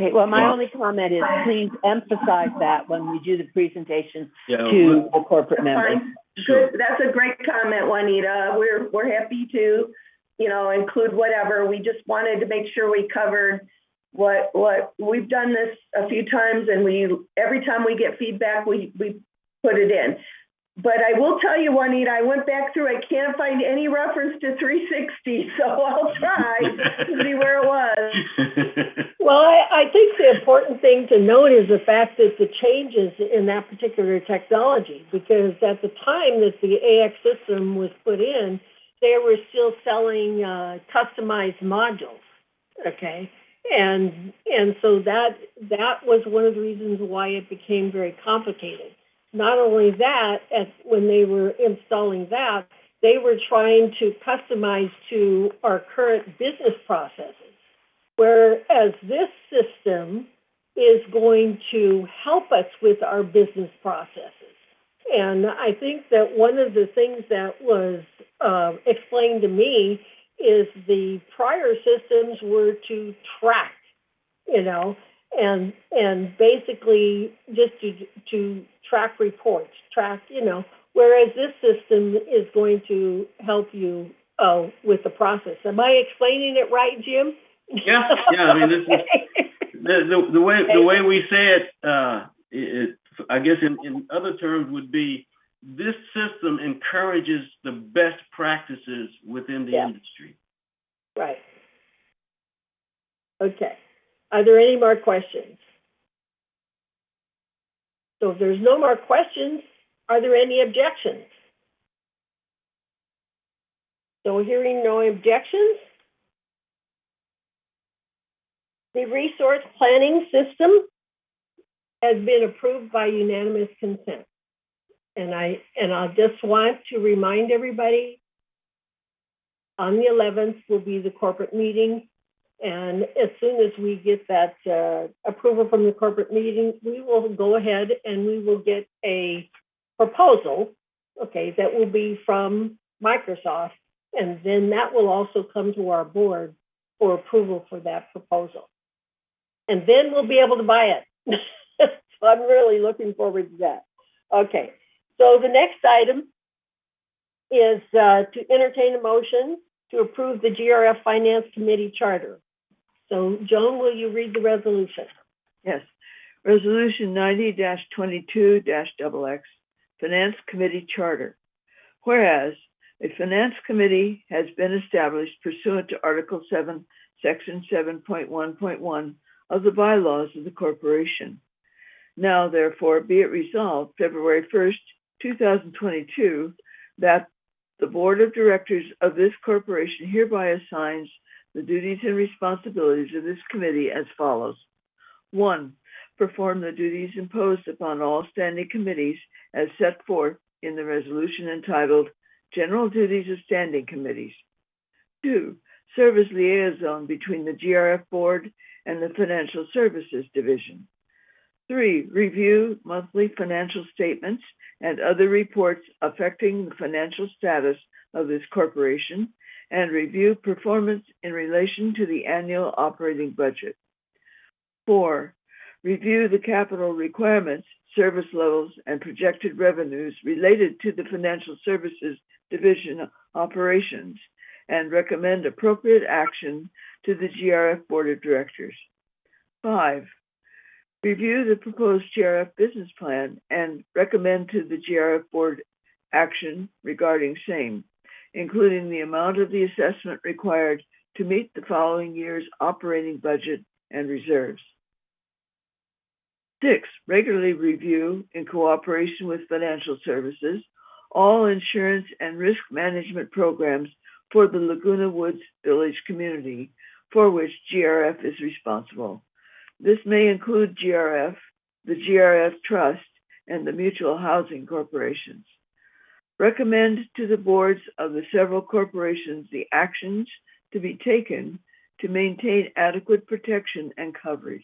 Okay, well, my only comment is please emphasize that when we do the presentation to the corporate members. Good. That's a great comment, Juanita. We're happy to, you know, include whatever. We just wanted to make sure we covered what we've done this a few times, and every time we get feedback, we put it in. But I will tell you, Juanita, I went back through, I can't find any reference to 360, so I'll try to see where it was. Well, I think the important thing to note is the fact that the changes in that particular technology, because at the time that the AX system was put in, they were still selling customized modules, okay? And so that was one of the reasons why it became very complicated. Not only that, when they were installing that, they were trying to customize to our current business processes, whereas this system is going to help us with our business processes. And I think that one of the things that was explained to me is the prior systems were to track, you know, and basically just to track reports, you know, whereas this system is going to help you with the process. Am I explaining it right, Jim? Yeah. I mean, this is the way we say it. I guess in other terms would be, this system encourages the best practices within the industry. Right. Okay. Are there any more questions? So if there's no more questions, are there any objections? So hearing no objections, the resource planning system has been approved by unanimous consent. And I just want to remind everybody, on the 11th will be the corporate meeting. And as soon as we get that approval from the corporate meeting, we will go ahead and we will get a proposal, okay, that will be from Microsoft. And then that will also come to our board for approval for that proposal. And then we'll be able to buy it. So I'm really looking forward to that. Okay, so the next item is to entertain a motion to approve the GRF Finance Committee Charter. So, Joan, will you read the resolution? Yes. Resolution 90-22-XX, Finance Committee Charter. Whereas a Finance Committee has been established pursuant to Article 7, Section 7.1.1 of the bylaws of the corporation. Now, therefore, be it resolved, February 1st, 2022, that the Board of Directors of this corporation hereby assigns the duties and responsibilities of this committee as follows. 1, perform the duties imposed upon all standing committees as set forth in the resolution entitled General Duties of Standing Committees. 2, serve as liaison between the GRF Board and the Financial Services Division. 3, review monthly financial statements and other reports affecting the financial status of this corporation and review performance in relation to the annual operating budget. 4, review the capital requirements, service levels, and projected revenues related to the financial services division operations and recommend appropriate action to the GRF Board of Directors. 5, review the proposed GRF business plan and recommend to the GRF Board action regarding same, including the amount of the assessment required to meet the following year's operating budget and reserves. 6, regularly review, in cooperation with financial services, all insurance and risk management programs for the Laguna Woods Village community for which GRF is responsible. This may include GRF, the GRF Trust, and the Mutual Housing Corporations. Recommend to the boards of the several corporations the actions to be taken to maintain adequate protection and coverage.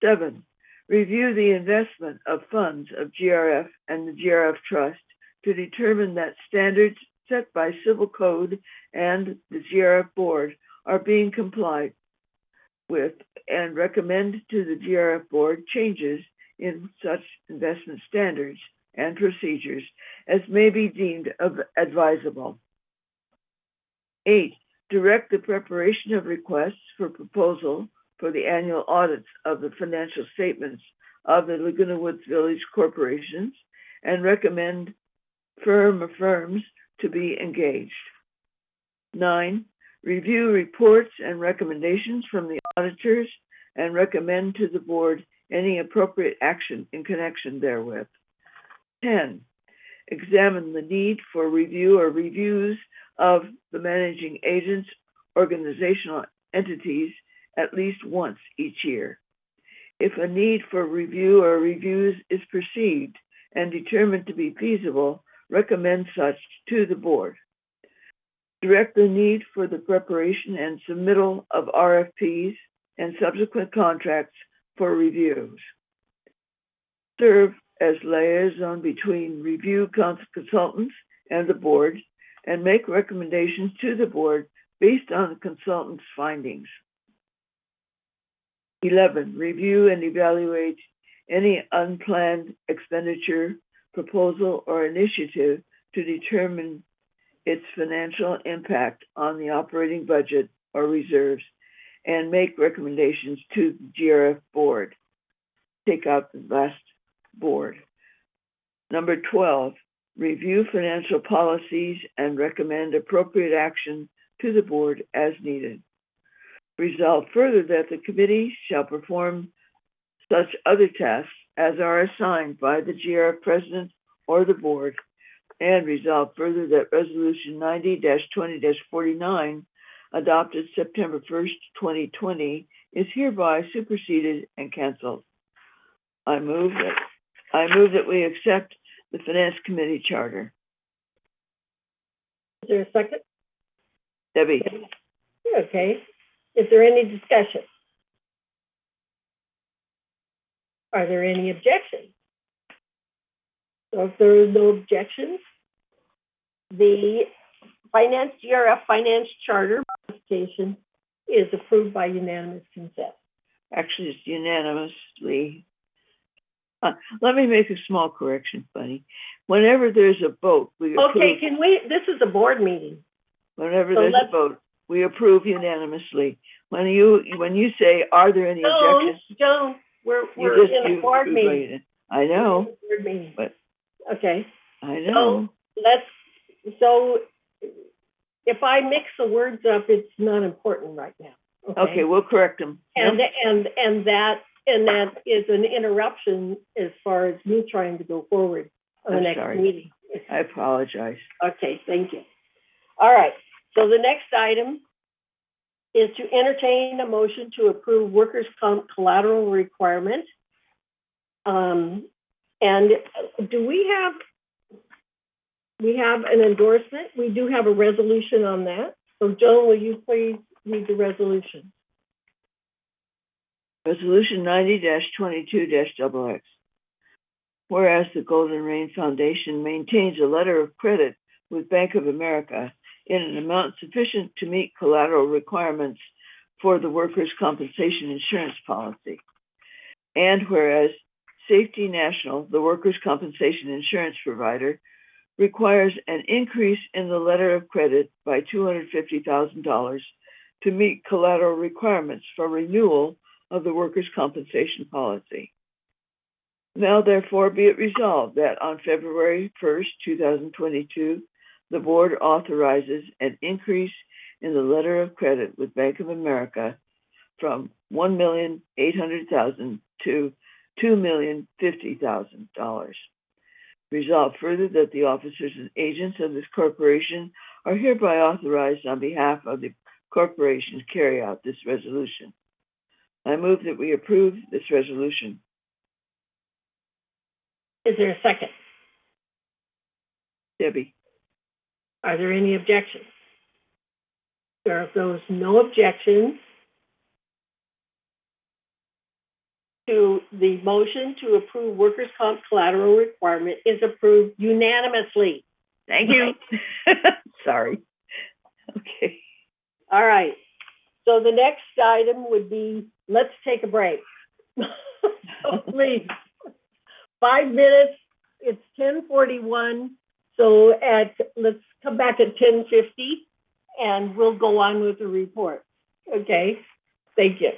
7, review the investment of funds of GRF and the GRF Trust to determine that standards set by Civil Code and the GRF Board are being complied with, and recommend to the GRF Board changes in such investment standards and procedures as may be deemed advisable. 8, direct the preparation of requests for proposal for the annual audits of the financial statements of the Laguna Woods Village corporations and recommend firms to be engaged. 9, review reports and recommendations from the auditors and recommend to the board any appropriate action in connection therewith. 10, examine the need for review or reviews of the managing agents' organizational entities at least once each year. If a need for review or reviews is perceived and determined to be feasible, recommend such to the board. Direct the need for the preparation and submittal of RFPs and subsequent contracts for reviews. Serve as liaison between review consultants and the board and make recommendations to the board based on the consultant's findings. 11, review and evaluate any unplanned expenditure, proposal, or initiative to determine its financial impact on the operating budget or reserves and make recommendations to the GRF board. Take out the last board. Number 12, review financial policies and recommend appropriate action to the board as needed. Resolve further that the committee shall perform such other tasks as are assigned by the GRF president or the board, and resolve further that Resolution 90-20-49, adopted September 1st, 2020, is hereby superseded and canceled. I move that we accept the Finance Committee Charter. Is there a second? Debbie. Okay. Is there any discussion? Are there any objections? So if there are no objections, the GRF Finance Charter modification is approved by unanimous consent. Actually, it's unanimously. Let me make a small correction, Bunny. Whenever there's a vote, we approve. Okay, this is a board meeting. Whenever there's a vote, we approve unanimously. When you say, are there any objections? Joan, we're in a board meeting. I know. Board meeting. But okay. I know. So if I mix the words up, it's not important right now. Okay, we'll correct them. And that is an interruption as far as me trying to go forward on the next meeting. I apologize. Okay, thank you. All right. So the next item is to entertain a motion to approve workers' comp collateral requirement. And do we have an endorsement? We do have a resolution on that. So Joan, will you please read the resolution? Resolution 90-22-XX. Whereas the Golden Rain Foundation maintains a letter of credit with Bank of America in an amount sufficient to meet collateral requirements for the workers' compensation insurance policy. And whereas Safety National, the workers' compensation insurance provider, requires an increase in the letter of credit by $250,000 to meet collateral requirements for renewal of the workers' compensation policy. Now, therefore, be it resolved that on February 1st, 2022, the board authorizes an increase in the letter of credit with Bank of America from $1,800,000 to $2,050,000. Resolved further that the officers and agents of this corporation are hereby authorized on behalf of the corporation to carry out this resolution. I move that we approve this resolution. Is there a second? Debbie. Are there any objections? There are those no objections to the motion to approve workers' comp collateral requirement is approved unanimously. Thank you. Sorry. Okay. All right. So the next item would be, let's take a break. So please, 5 minutes. It's 10:41. So let's come back at 10:50 and we'll go on with the report. Okay. Thank you.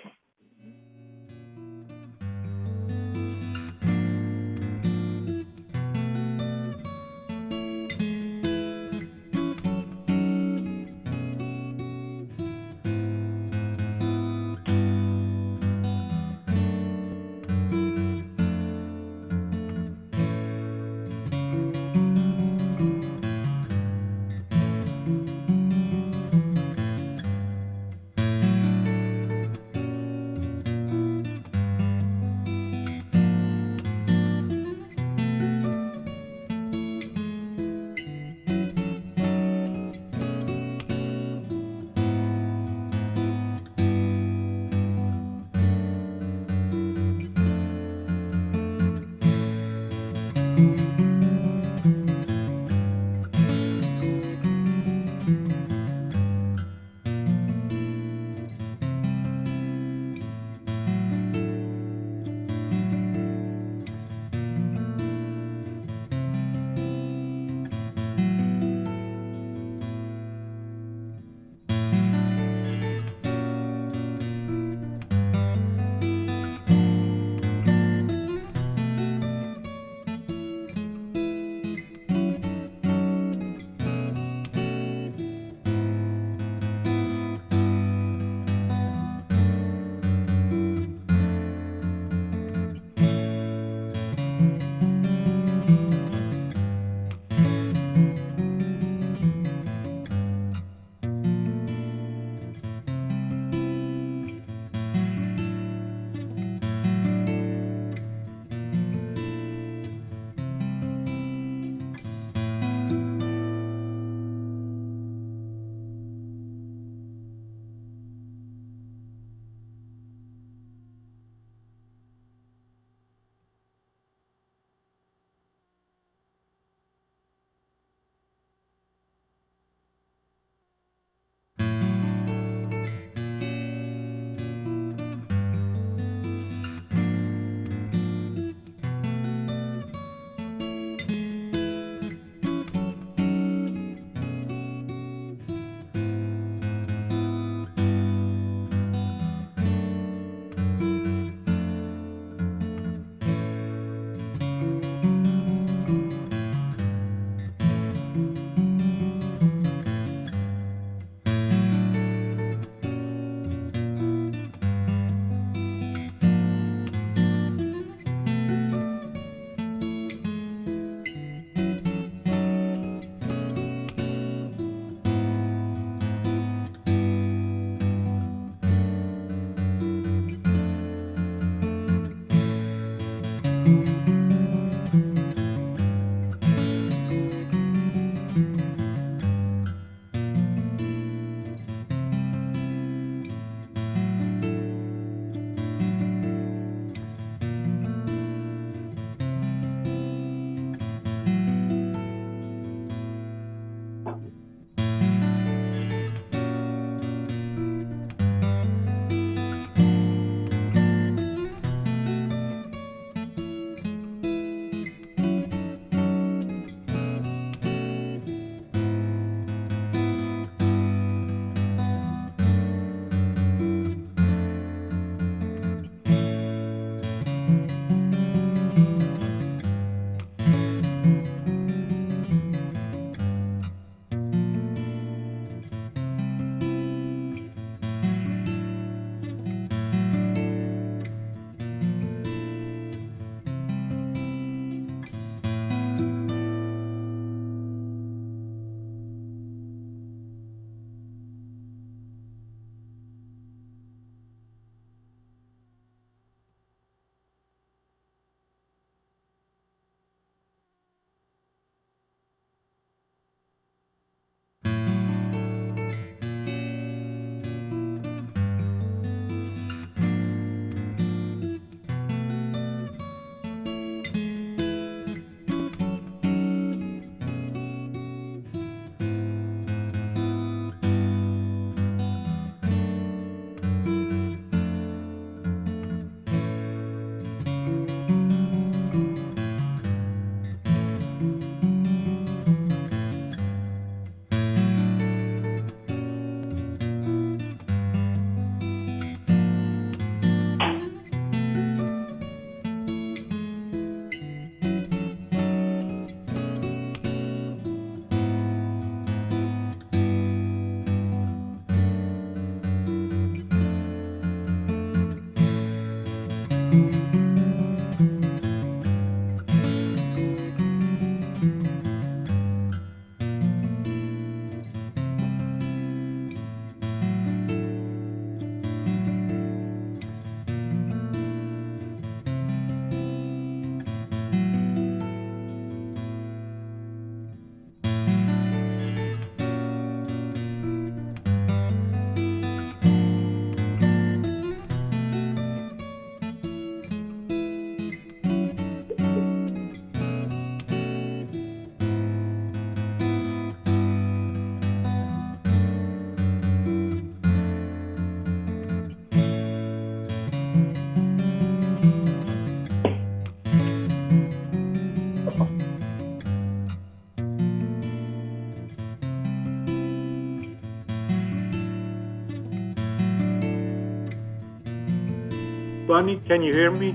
Bunny, can you hear me?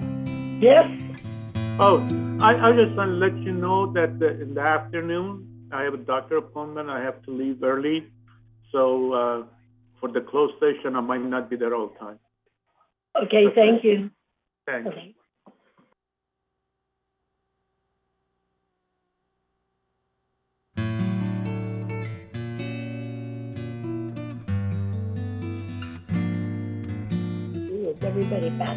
Yes. Oh, I just want to let you know that in the afternoon, I have a doctor appointment. I have to leave early. So for the closed session, I might not be there all the time. Okay, thank you. Thanks. Okay. Is everybody back?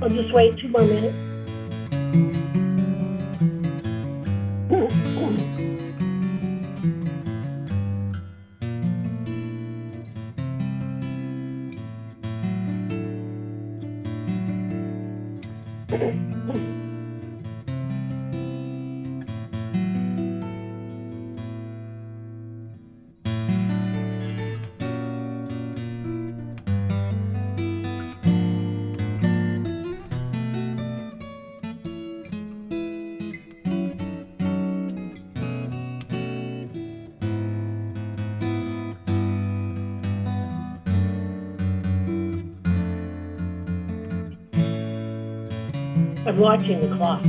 I'll just wait 2 more minutes. I'm watching the clock.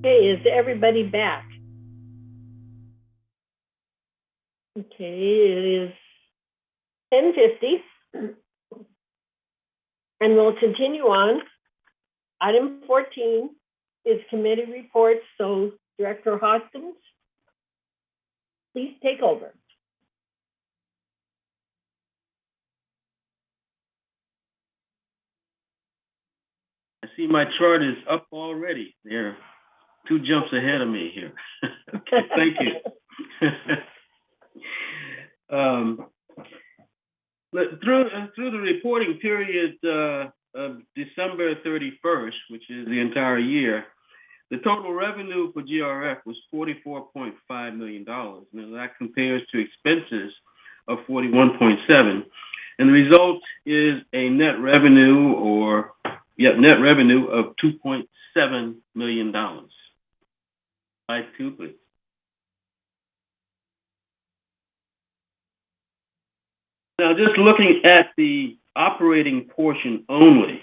Okay, is everybody back? Okay, it is 10:50. And we'll continue on. Item 14 is committee reports. So Director Hoskins, please take over. I see my chart is up already. There are 2 jumps ahead of me here. Okay, thank you. Through the reporting period of December 31st, which is the entire year, the total revenue for GRF was $44.5 million. Now that compares to expenses of $41.7, and the result is a net revenue of $2.7 million. Slide 2, please. Now, just looking at the operating portion only,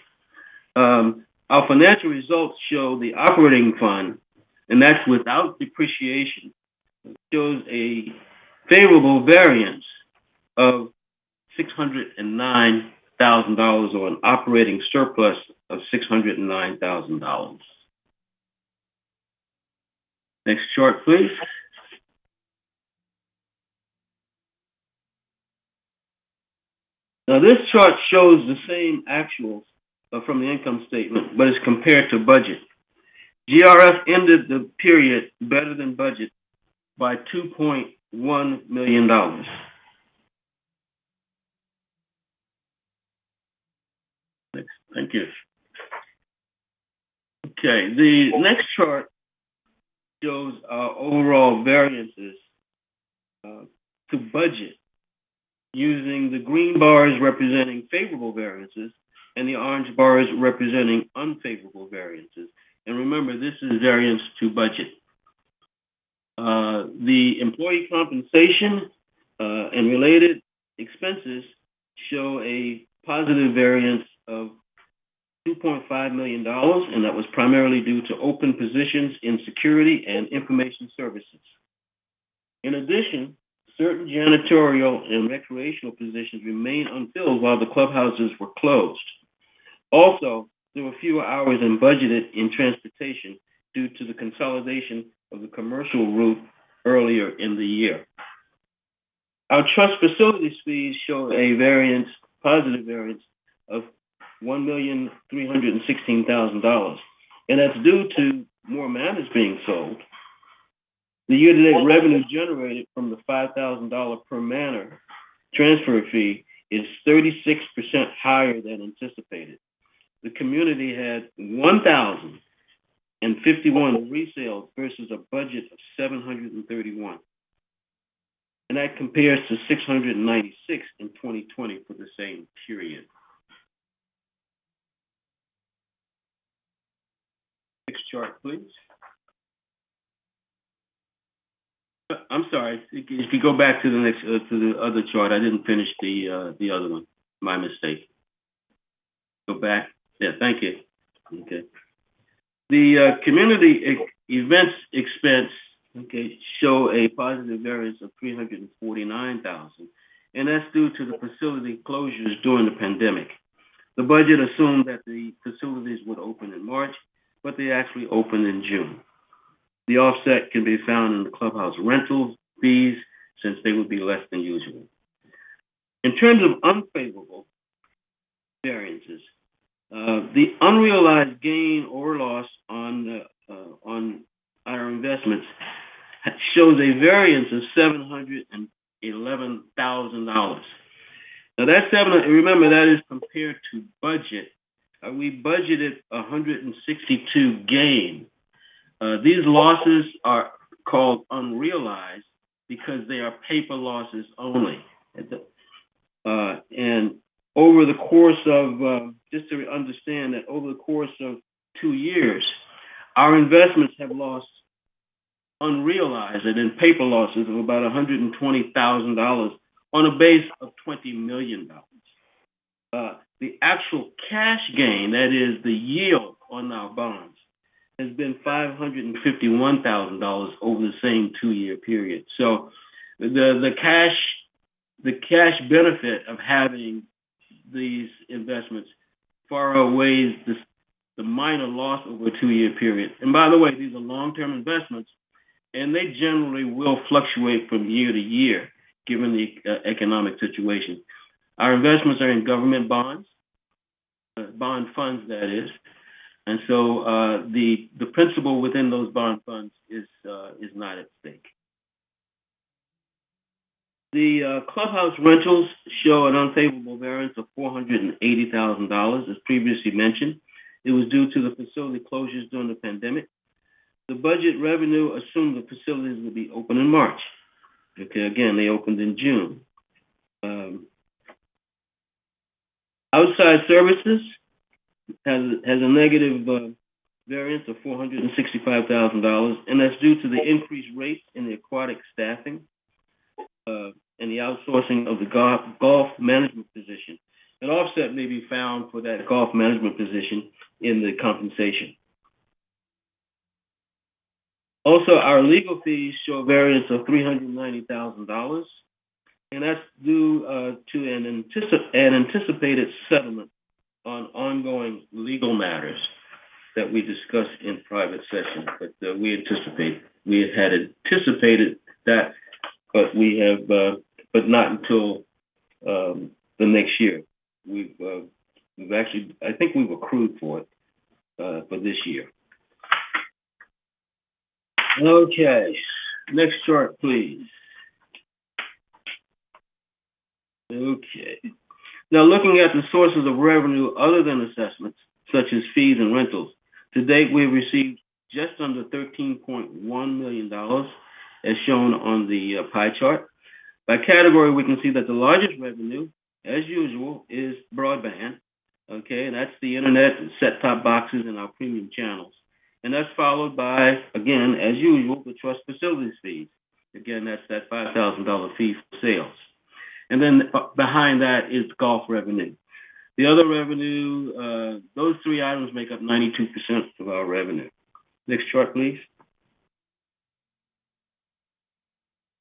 our financial results show the operating fund, and that's without depreciation, shows a favorable variance of $609,000, or an operating surplus of $609,000. Next chart, please. Now, this chart shows the same actuals from the income statement, but it's compared to budget. GRF ended the period better than budget by $2.1 million. Next, thank you. Okay, the next chart shows our overall variances to budget, using the green bars representing favorable variances and the orange bars representing unfavorable variances. And remember, this is variance to budget. The employee compensation and related expenses show a positive variance of $2.5 million, and that was primarily due to open positions in security and information services. In addition, certain janitorial and recreational positions remain unfilled while the clubhouses were closed. Also, there were fewer hours than budgeted in transportation due to the consolidation of the commercial route earlier in the year. Our trust facilities fees show a variance, positive variance of $1,316,000, and that's due to more manors being sold. The year-to-date revenue generated from the $5,000 per manor transfer fee is 36% higher than anticipated. The community had 1,051 resales versus a budget of 731. And that compares to 696 in 2020 for the same period. Next chart, please. I'm sorry. If you go back to the next to the other chart, I didn't finish the other one. My mistake. Go back. Yeah, thank you. Okay. The community events expense, okay, show a positive variance of $349,000, and that's due to the facility closures during the pandemic. The budget assumed that the facilities would open in March, but they actually opened in June. The offset can be found in the clubhouse rental fees, since they would be less than usual. In terms of unfavorable variances, the unrealized gain or loss on our investments shows a variance of $711,000. Now that's remember that is compared to budget. We budgeted 162 gain. These losses are called unrealized because they are paper losses only. And over the course of, just to understand that over the course of 2 years, our investments have lost unrealized and in paper losses of about $120,000 on a base of $20 million. The actual cash gain, that is the yield on our bonds, has been $551,000 over the same 2-year period. So the cash benefit of having these investments far outweighs the minor loss over a 2-year period. And by the way, these are long-term investments, and they generally will fluctuate from year to year, given the economic situation. Our investments are in government bonds, bond funds, that is. And so the principal within those bond funds is not at stake. The clubhouse rentals show an unfavorable variance of $480,000, as previously mentioned. It was due to the facility closures during the pandemic. The budget revenue assumed the facilities would be open in March. Okay, again, they opened in June. Outside services has a negative variance of $465,000, and that's due to the increased rates in the aquatic staffing and the outsourcing of the golf management position. An offset may be found for that golf management position in the compensation. Also, our legal fees show a variance of $390,000, and that's due to an anticipated settlement on ongoing legal matters that we discussed in private session. But we had anticipated that, but we have, but not until the next year. We've actually, I think we've accrued for it for this year. Okay, next chart, please. Okay. Now, looking at the sources of revenue other than assessments, such as fees and rentals, to date, we've received just under $13.1 million, as shown on the pie chart. By category, we can see that the largest revenue, as usual, is broadband, okay, and that's the internet and set-top boxes and our premium channels. And that's followed by, again, as usual, the trust facilities fees. Again, that's that $5,000 fee for sales. And then behind that is golf revenue. The other revenue, those three items make up 92% of our revenue. Next chart, please.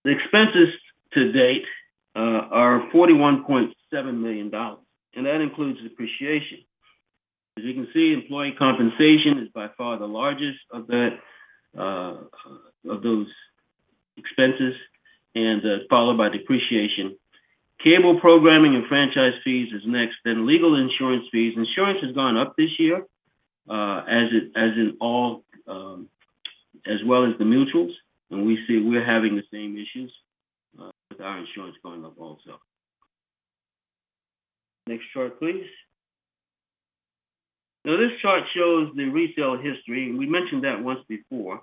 The expenses to date are $41.7 million, and that includes depreciation. As you can see, employee compensation is by far the largest of that of those expenses, and followed by depreciation. Cable programming and franchise fees is next. Then legal insurance fees. Insurance has gone up this year, as in all, as well as the mutuals, and we see we're having the same issues with our insurance going up also. Next chart, please. Now this chart shows the resale history, and we mentioned that once before.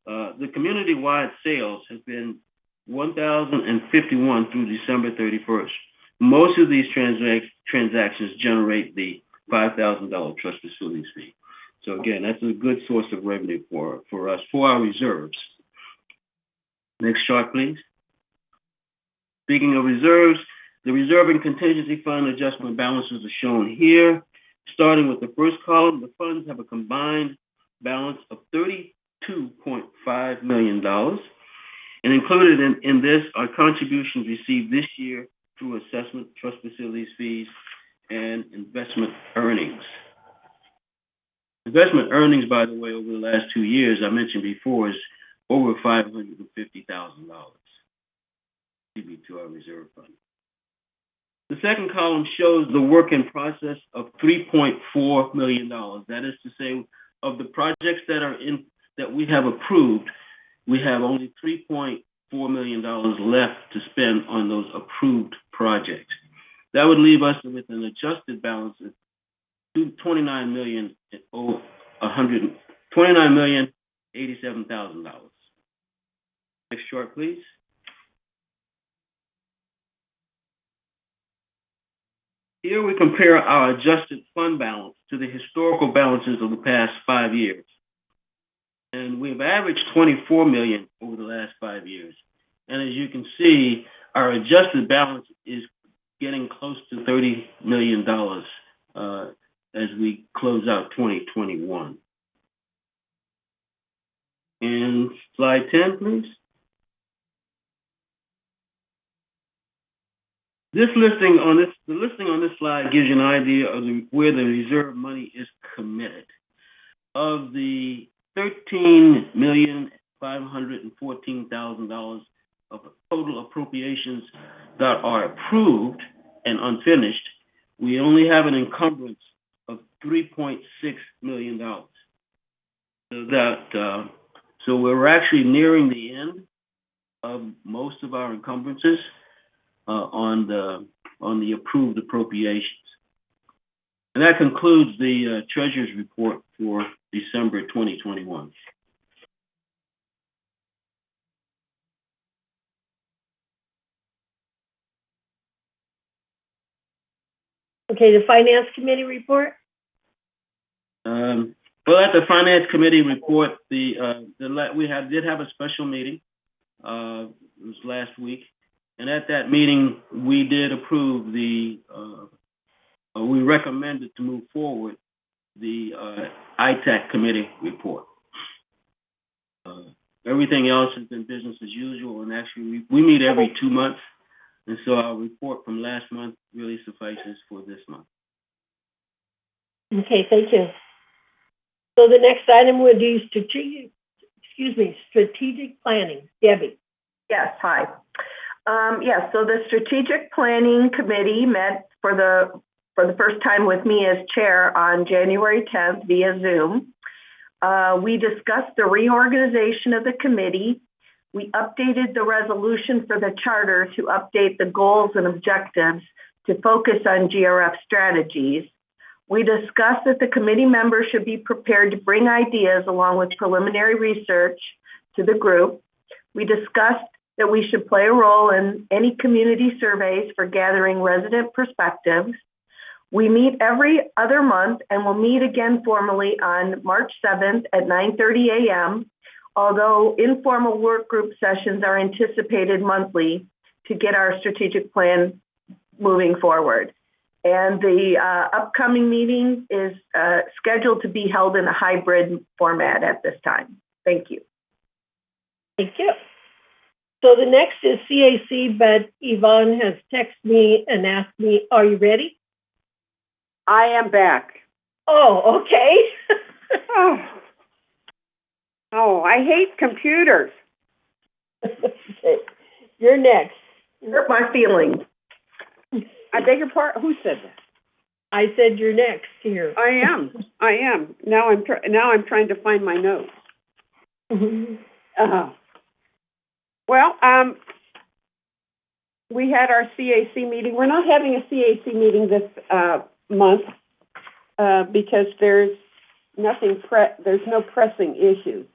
The community-wide sales have been 1,051 through December 31st. Most of these transactions generate the $5,000 trust facilities fee. So again, that's a good source of revenue for us, for our reserves. Next chart, please. Speaking of reserves, the reserve and contingency fund adjustment balances are shown here. Starting with the first column, the funds have a combined balance of $32.5 million. And included in this are contributions received this year through assessment, trust facilities fees, and investment earnings. Investment earnings, by the way, over the last 2 years, I mentioned before, is over $550,000 to our reserve fund. The second column shows the work in process of $3.4 million. That is to say, of the projects that we have approved, we have only $3.4 million left to spend on those approved projects. That would leave us with an adjusted balance of $29,087,000. Next chart, please. Here we compare our adjusted fund balance to the historical balances of the past 5 years. And we've averaged $24 million over the last 5 years. And as you can see, our adjusted balance is getting close to $30 million as we close out 2021. And slide 10, please. The listing on this slide gives you an idea of where the reserve money is committed. Of the $13,514,000 of total appropriations that are approved and unfinished, we only have an encumbrance of $3.6 million. So we're actually nearing the end of most of our encumbrances on the approved appropriations. And that concludes the Treasurer's report for December 2021. Okay, the Finance Committee report? Well, at the Finance Committee report, we did have a special meeting. It was last week. And at that meeting, we did approve we recommended to move forward the ITAC committee report. Everything else has been business as usual, and actually we meet every 2 months, and so our report from last month really suffices for this month. Okay, thank you. So the next item would be strategic planning. Debbie. Yes, hi. Yes, so the Strategic Planning Committee met for the first time with me as chair on January 10th via Zoom. We discussed the reorganization of the committee. We updated the resolution for the charter to update the goals and objectives to focus on GRF strategies. We discussed that the committee members should be prepared to bring ideas along with preliminary research to the group. We discussed that we should play a role in any community surveys for gathering resident perspectives. We meet every other month and will meet again formally on March 7th at 9:30 a.m., although informal work group sessions are anticipated monthly to get our strategic plan moving forward. And the upcoming meeting is scheduled to be held in a hybrid format at this time. Thank you. Thank you. So the next is CAC, but Yvonne has texted me and asked me, are you ready? I am back. Oh, okay. Oh, I hate computers. Okay. You're next. Hurt my feelings. I beg your pardon. Who said that? I said you're next here. I am. Now I'm trying to find my notes. Well, we had our CAC meeting. We're not having a CAC meeting this month because there's no pressing issues.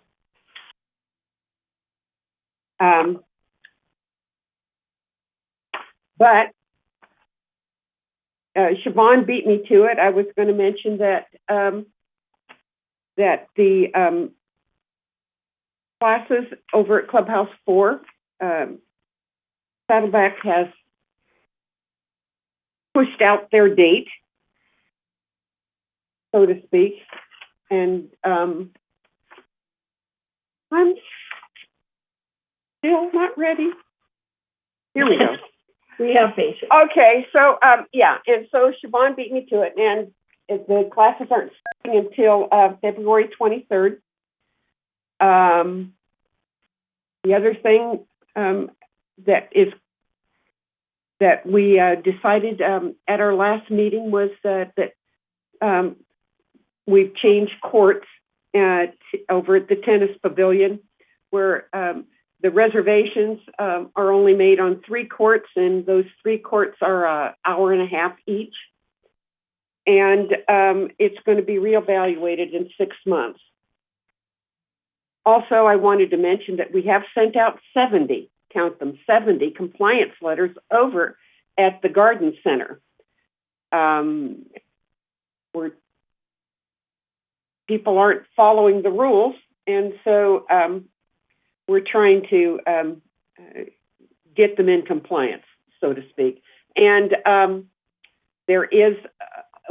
But Siobhan beat me to it. I was going to mention that that the classes over at Clubhouse 4, Saddleback has pushed out their date, so to speak, and I'm still not ready. Here we go. We have patience. Okay, so and so Siobhan beat me to it, and the classes aren't starting until February 23rd. The other thing that we decided at our last meeting was that we've changed courts over at the tennis pavilion, where the reservations are only made on 3 courts, and those 3 courts are an hour and a half each. And it's going to be reevaluated in 6 months. Also, I wanted to mention that we have sent out 70, count them, 70 compliance letters over at the Garden Center. Where people aren't following the rules, and so we're trying to get them in compliance, so to speak. And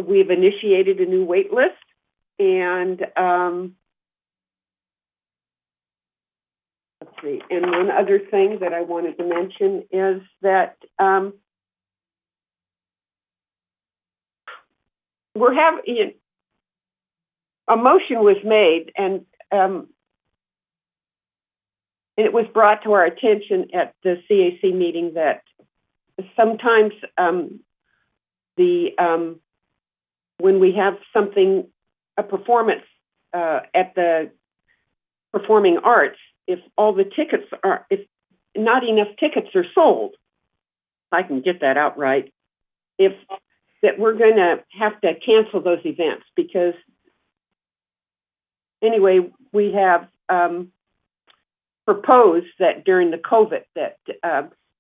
we've initiated a new wait list, and let's see. And one other thing that I wanted to mention is that we're having a motion was made, and it was brought to our attention at the CAC meeting that sometimes when we have a performance at the Performing Arts, if not enough tickets are sold, if I can get that out right, that we're going to have to cancel those events, because anyway, we have proposed that during the COVID that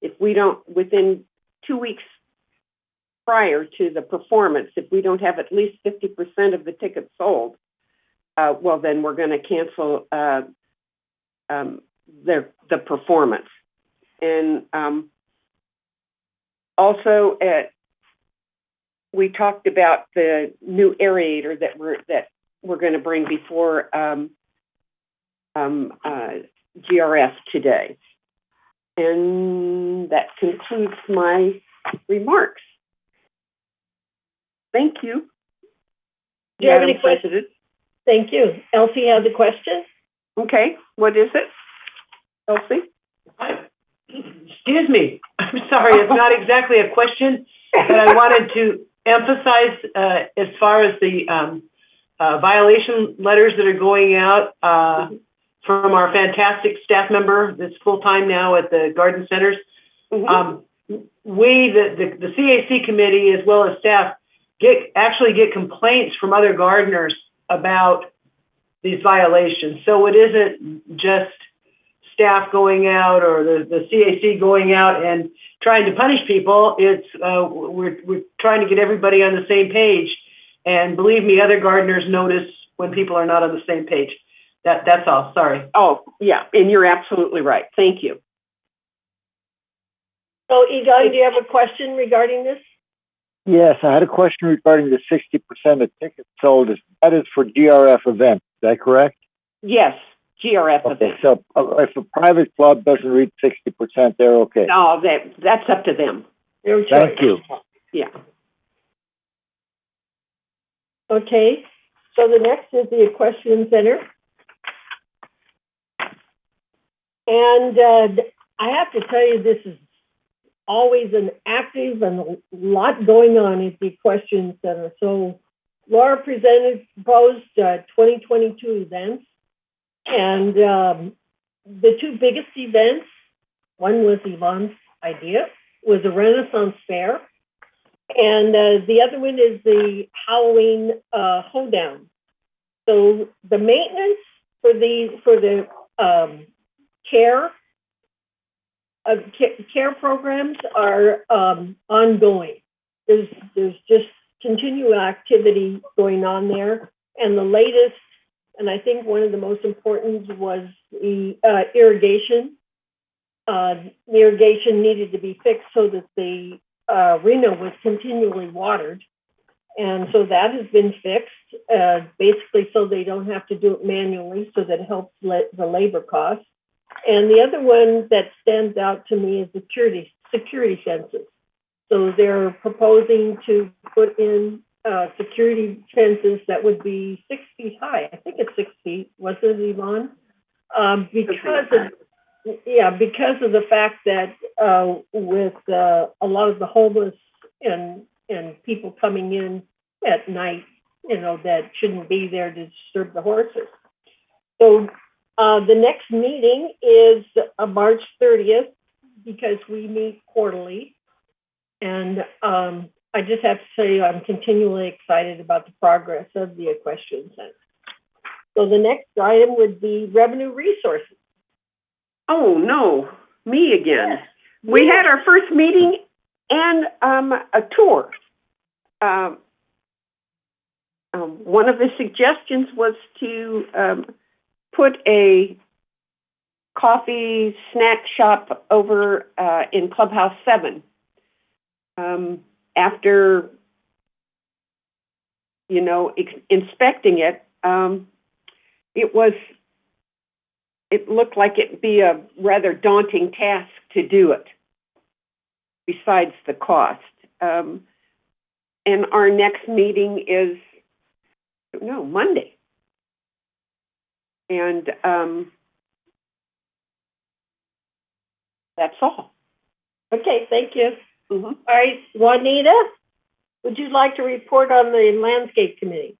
if we don't, within 2 weeks prior to the performance, if we don't have at least 50% of the tickets sold, well, then we're going to cancel the performance. And also, we talked about the new aerator that we're going to bring before GRF today. And that concludes my remarks. Thank you. Do you have any questions? Thank you. Elsie has a question. Okay, what is it, Elsie? Excuse me. I'm sorry, it's not exactly a question, but I wanted to emphasize as far as the violation letters that are going out from our fantastic staff member that's full-time now at the garden centers. Mm-hmm. We, the CAC committee, as well as staff, actually get complaints from other gardeners about these violations. So it isn't just staff going out or the CAC going out and trying to punish people. It's we're trying to get everybody on the same page. And believe me, other gardeners notice when people are not on the same page. That's all. Sorry. Oh, yeah, and you're absolutely right. Thank you. So, Egon, do you have a question regarding this? Yes, I had a question regarding the 60% of tickets sold. That is for GRF events. Is that correct? Yes, GRF events. So if a private club doesn't reach 60%, they're okay. No, that's up to them. Thank you. Yeah. Okay. So the next is the Equestrian Center. And I have to tell you, this is always an active and a lot going on at the Equestrian Center. So Laura proposed 2022 events. And the two biggest events, one was Yvonne's idea, was a Renaissance fair. And the other one is the Halloween hoedown. So the maintenance for the care programs are ongoing. There's just continual activity going on there. And the latest, and I think one of the most important, was the irrigation. The irrigation needed to be fixed so that the arena was continually watered. And so that has been fixed, basically so they don't have to do it manually, so that helps the labor costs. And the other one that stands out to me is security fences. So they're proposing to put in security fences that would be 6 feet high. I think it's 6 feet, was it, Yvonne? Because of the fact that with a lot of the homeless and people coming in at night, that shouldn't be there to disturb the horses. So the next meeting is March 30th, because we meet quarterly. And I just have to say I'm continually excited about the progress of the Equestrian Center. So the next item would be revenue resources. Oh, no, me again. Yes. We had our first meeting and a tour. One of the suggestions was to put a coffee snack shop over in Clubhouse 7. After, inspecting it, it looked like it'd be a rather daunting task to do it, besides the cost. And our next meeting is, Monday. And that's all. Okay, thank you. Mm-hmm. All right, Juanita, would you like to report on the Landscape Committee?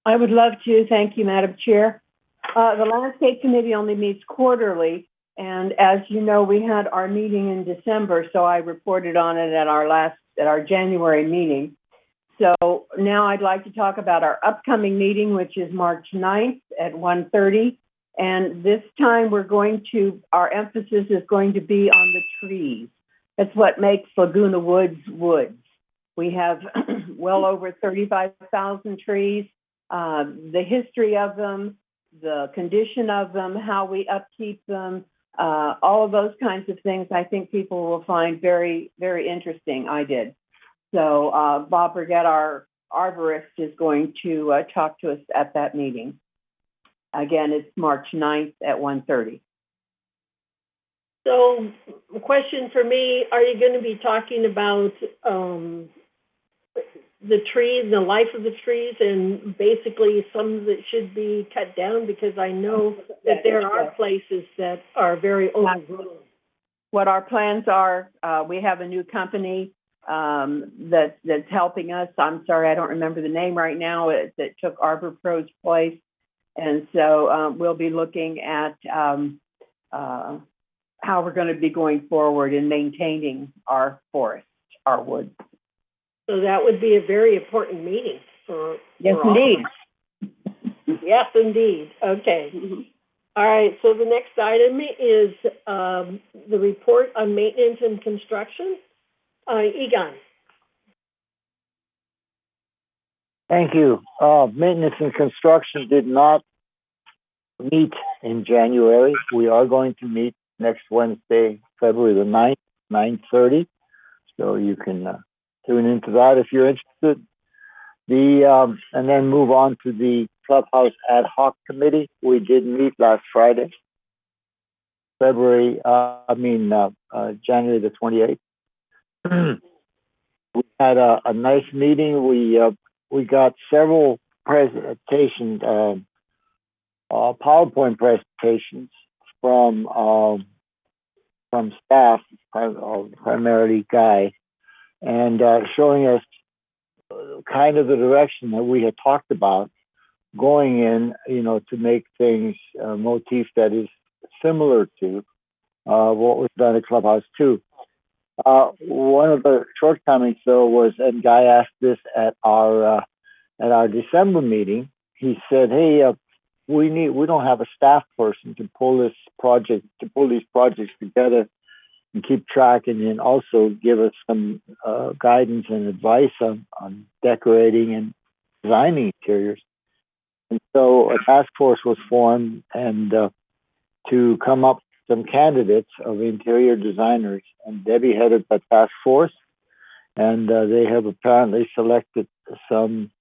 I would love to. Thank you, Madam Chair. The Landscape Committee only meets quarterly, and as you know, we had our meeting in December, so I reported on it at our January meeting. So now I'd like to talk about our upcoming meeting, which is March 9th at 1:30. And this time our emphasis is going to be on the trees. That's what makes Laguna Woods woods. We have well over 35,000 trees, the history of them, the condition of them, how we upkeep them, all of those kinds of things I think people will find very, very interesting. I did. So Bob Brigette, our arborist, is going to talk to us at that meeting. Again, it's March 9th at 1:30. So, question for me, are you going to be talking about the trees, the life of the trees, and basically some that should be cut down? Because I know that there are places that are very overgrown. What our plans are, we have a new company that's helping us. I'm sorry, I don't remember the name right now, that took Arbor Pro's place. And so we'll be looking at how we're going to be going forward in maintaining our forests, our woods. So that would be a very important meeting for Yes, indeed. Yes, indeed. Okay. Mm-hmm. All right. So the next item is the report on maintenance and construction. Egon. Thank you. Maintenance and construction did not meet in January. We are going to meet next Wednesday, February the 9th, 9:30. So you can tune into that if you're interested. And then move on to the Clubhouse Ad Hoc Committee. We did meet last Friday, January the 28th. We had a nice meeting. We got several presentation, PowerPoint presentations from staff, primarily Guy, and showing us kind of the direction that we had talked about going in, to make things a motif that is similar to what was done at Clubhouse 2. One of the shortcomings, though, was, and Guy asked this at our December meeting. He said, "Hey, we don't have a staff person to pull these projects together and keep track, and then also give us some guidance and advice on decorating and designing interiors." And so a task force was formed and to come up with some candidates of interior designers, and Debbie headed that task force, and they have apparently selected some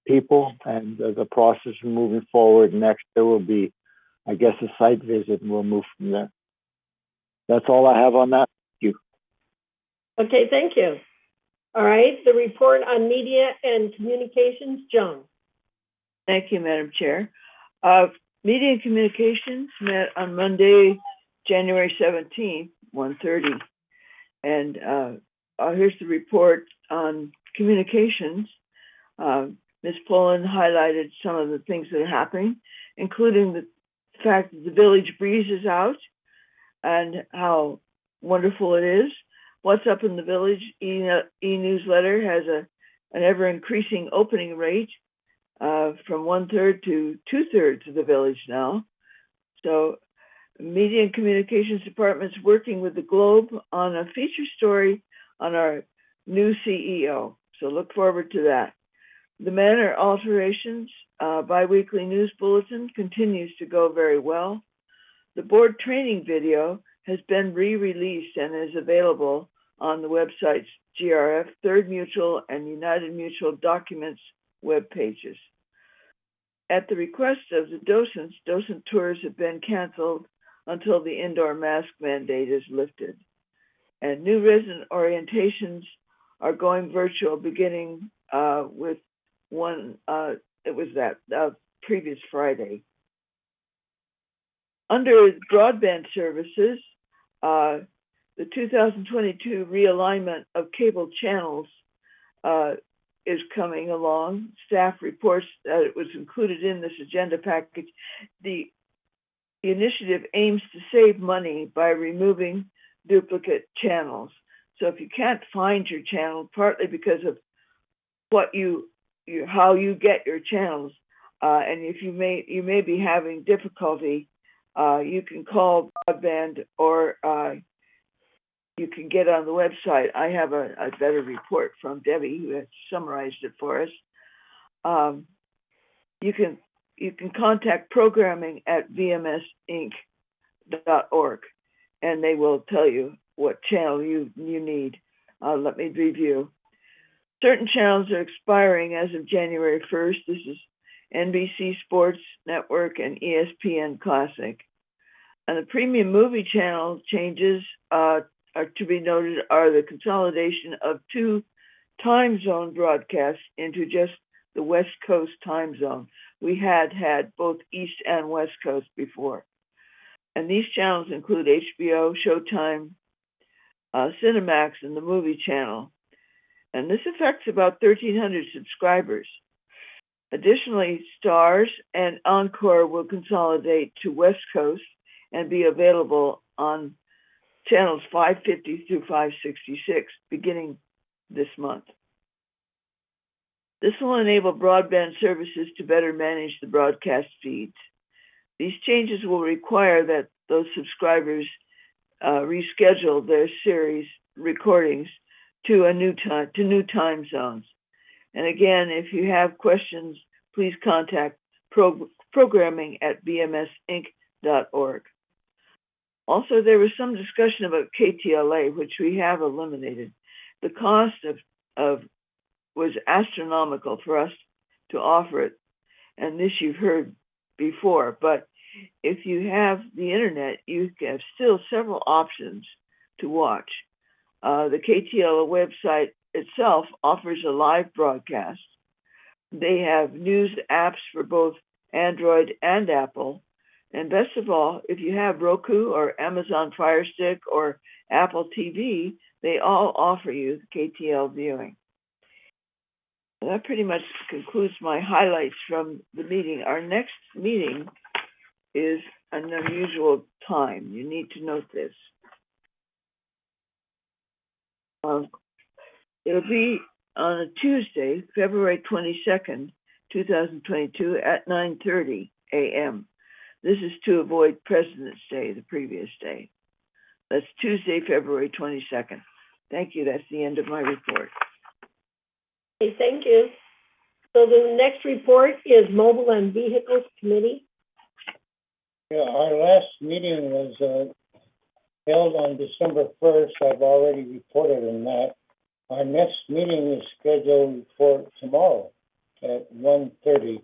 people, and the process is moving forward. Next, there will be, I guess, a site visit, and we'll move from there. That's all I have on that. Thank you. Okay, thank you. All right, the report on media and communications, Joan. Thank you, Madam Chair. Media and Communications met on Monday, January 17th, 1:30. And here's the report on communications. Ms. Pullen highlighted some of the things that are happening, including the fact that the Village Breeze is out and how wonderful it is. What's Up in the Village e-newsletter has an ever-increasing opening rate from 1/3 to 2/3 of the village now. So Media and Communications Department's working with the Globe on a feature story on our new CEO. So look forward to that. The Manor Alterations bi-weekly news bulletin continues to go very well. The board training video has been re-released and is available on the websites GRF, Third Mutual, and United Mutual Documents web pages. At the request of the docents, docent tours have been canceled until the indoor mask mandate is lifted. And new resident orientations are going virtual, beginning with one, it was that previous Friday. Under broadband services, the 2022 realignment of cable channels is coming along. Staff reports that it was included in this agenda package. The initiative aims to save money by removing duplicate channels. So if you can't find your channel, partly because of what how you get your channels, and if you may be having difficulty, you can call broadband, or you can get on the website. I have a better report from Debbie, who has summarized it for us. You can contact programming at vmsinc.org, and they will tell you what channel you need. Let me review. Certain channels are expiring as of January 1st. This is NBC Sports Network and ESPN Classic. And the premium movie channel changes are to be noted are the consolidation of 2 time zone broadcasts into just the West Coast time zone. We had both East and West Coast before. And these channels include HBO, Showtime, Cinemax, and the Movie Channel. And this affects about 1,300 subscribers. Additionally, Stars and Encore will consolidate to West Coast and be available on channels 550 through 566 beginning this month. This will enable broadband services to better manage the broadcast feeds. These changes will require that those subscribers reschedule their series recordings to new time zones. And again, if you have questions, please contact programming at bmsinc.org. Also, there was some discussion about KTLA, which we have eliminated. The cost was astronomical for us to offer it, and this you've heard before. But if you have the internet, you have still several options to watch. The KTLA website itself offers a live broadcast. They have news apps for both Android and Apple. And best of all, if you have Roku or Amazon Fire Stick or Apple TV, they all offer you KTL viewing. That pretty much concludes my highlights from the meeting. Our next meeting is an unusual time. You need to note this. It'll be on a Tuesday, February 22nd, 2022 at 9:30 a.m. This is to avoid President's Day, the previous day. That's Tuesday, February 22nd. Thank you. That's the end of my report. Okay, thank you. So the next report is Mobile and Vehicles Committee. Yeah, our last meeting was held on December 1st. I've already reported on that. Our next meeting is scheduled for tomorrow at 1:30.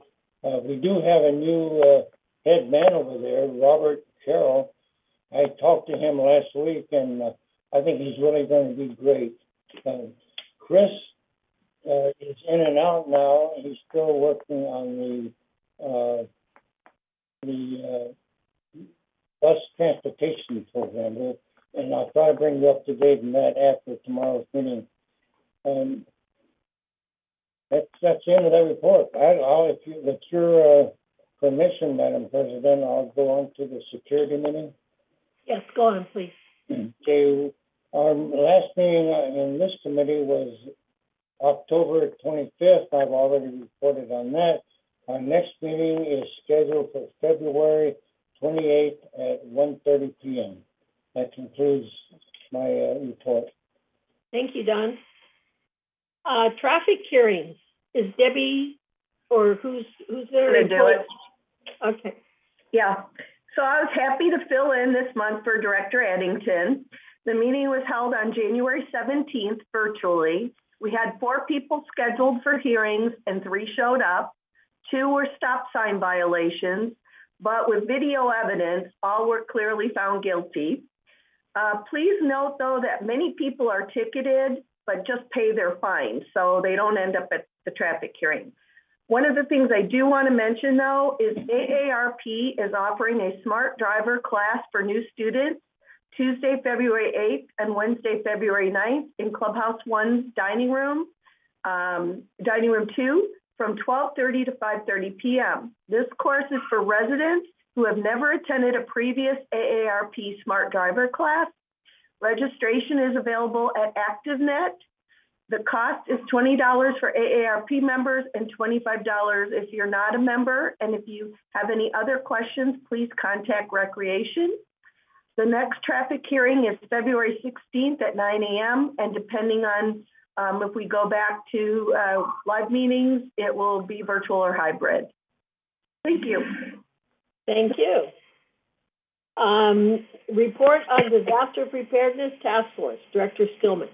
We do have a new head man over there, Robert Carroll. I talked to him last week, and I think he's really going to be great. Chris is in and out now. He's still working on the bus transportation program, and I'll try to bring you up to date on that after tomorrow's meeting. That's the end of that report. With your permission, Madam President, I'll go on to the security meeting. Yes, go on, please. Okay, our last meeting in this committee was October 25th. I've already reported on that. Our next meeting is scheduled for February 28th at 1:30 p.m. That concludes my report. Thank you, Don. Traffic hearings. Is Debbie, or who's there? Gonna do it. Okay. Yeah, so I was happy to fill in this month for Director Addington. The meeting was held on January 17th virtually. We had 4 people scheduled for hearings and 3 showed up. 2 were stop sign violations, but with video evidence, all were clearly found guilty. Please note, though, that many people are ticketed, but just pay their fines, so they don't end up at the traffic hearing. One of the things I do want to mention, though, is AARP is offering a smart driver class for new students Tuesday, February 8th and Wednesday, February 9th in Clubhouse 1's dining room 2 from 12:30 to 5:30 p.m. This course is for residents who have never attended a previous AARP smart driver class. Registration is available at ActiveNet. The cost is $20 for AARP members and $25 if you're not a member. And if you have any other questions, please contact Recreation. The next traffic hearing is February 16th at 9 a.m. And depending on if we go back to live meetings, it will be virtual or hybrid. Thank you. Thank you. Report on Disaster Preparedness Task Force, Director Stillman.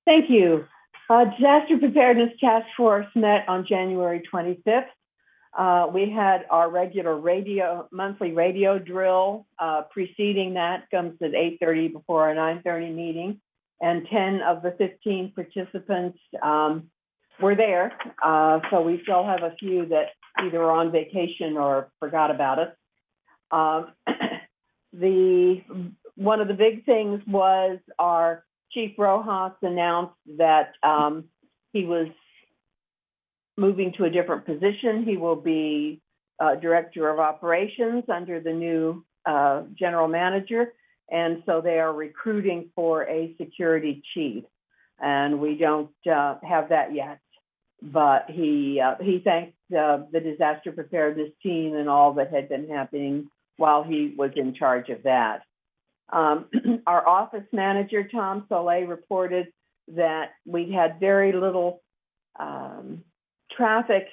Thank you. Disaster Preparedness Task Force met on January 25th. We had our regular monthly radio drill. Preceding that comes at 8:30 before our 9:30 meeting. And 10 of the 15 participants were there. So we still have a few that either are on vacation or forgot about us. One of the big things was our Chief Rojas announced that he was moving to a different position. He will be Director of Operations under the new General Manager. And so they are recruiting for a security chief. And we don't have that yet. But he thanked the disaster preparedness team and all that had been happening while he was in charge of that. Our office manager, Tom Soleil, reported that we had very little traffic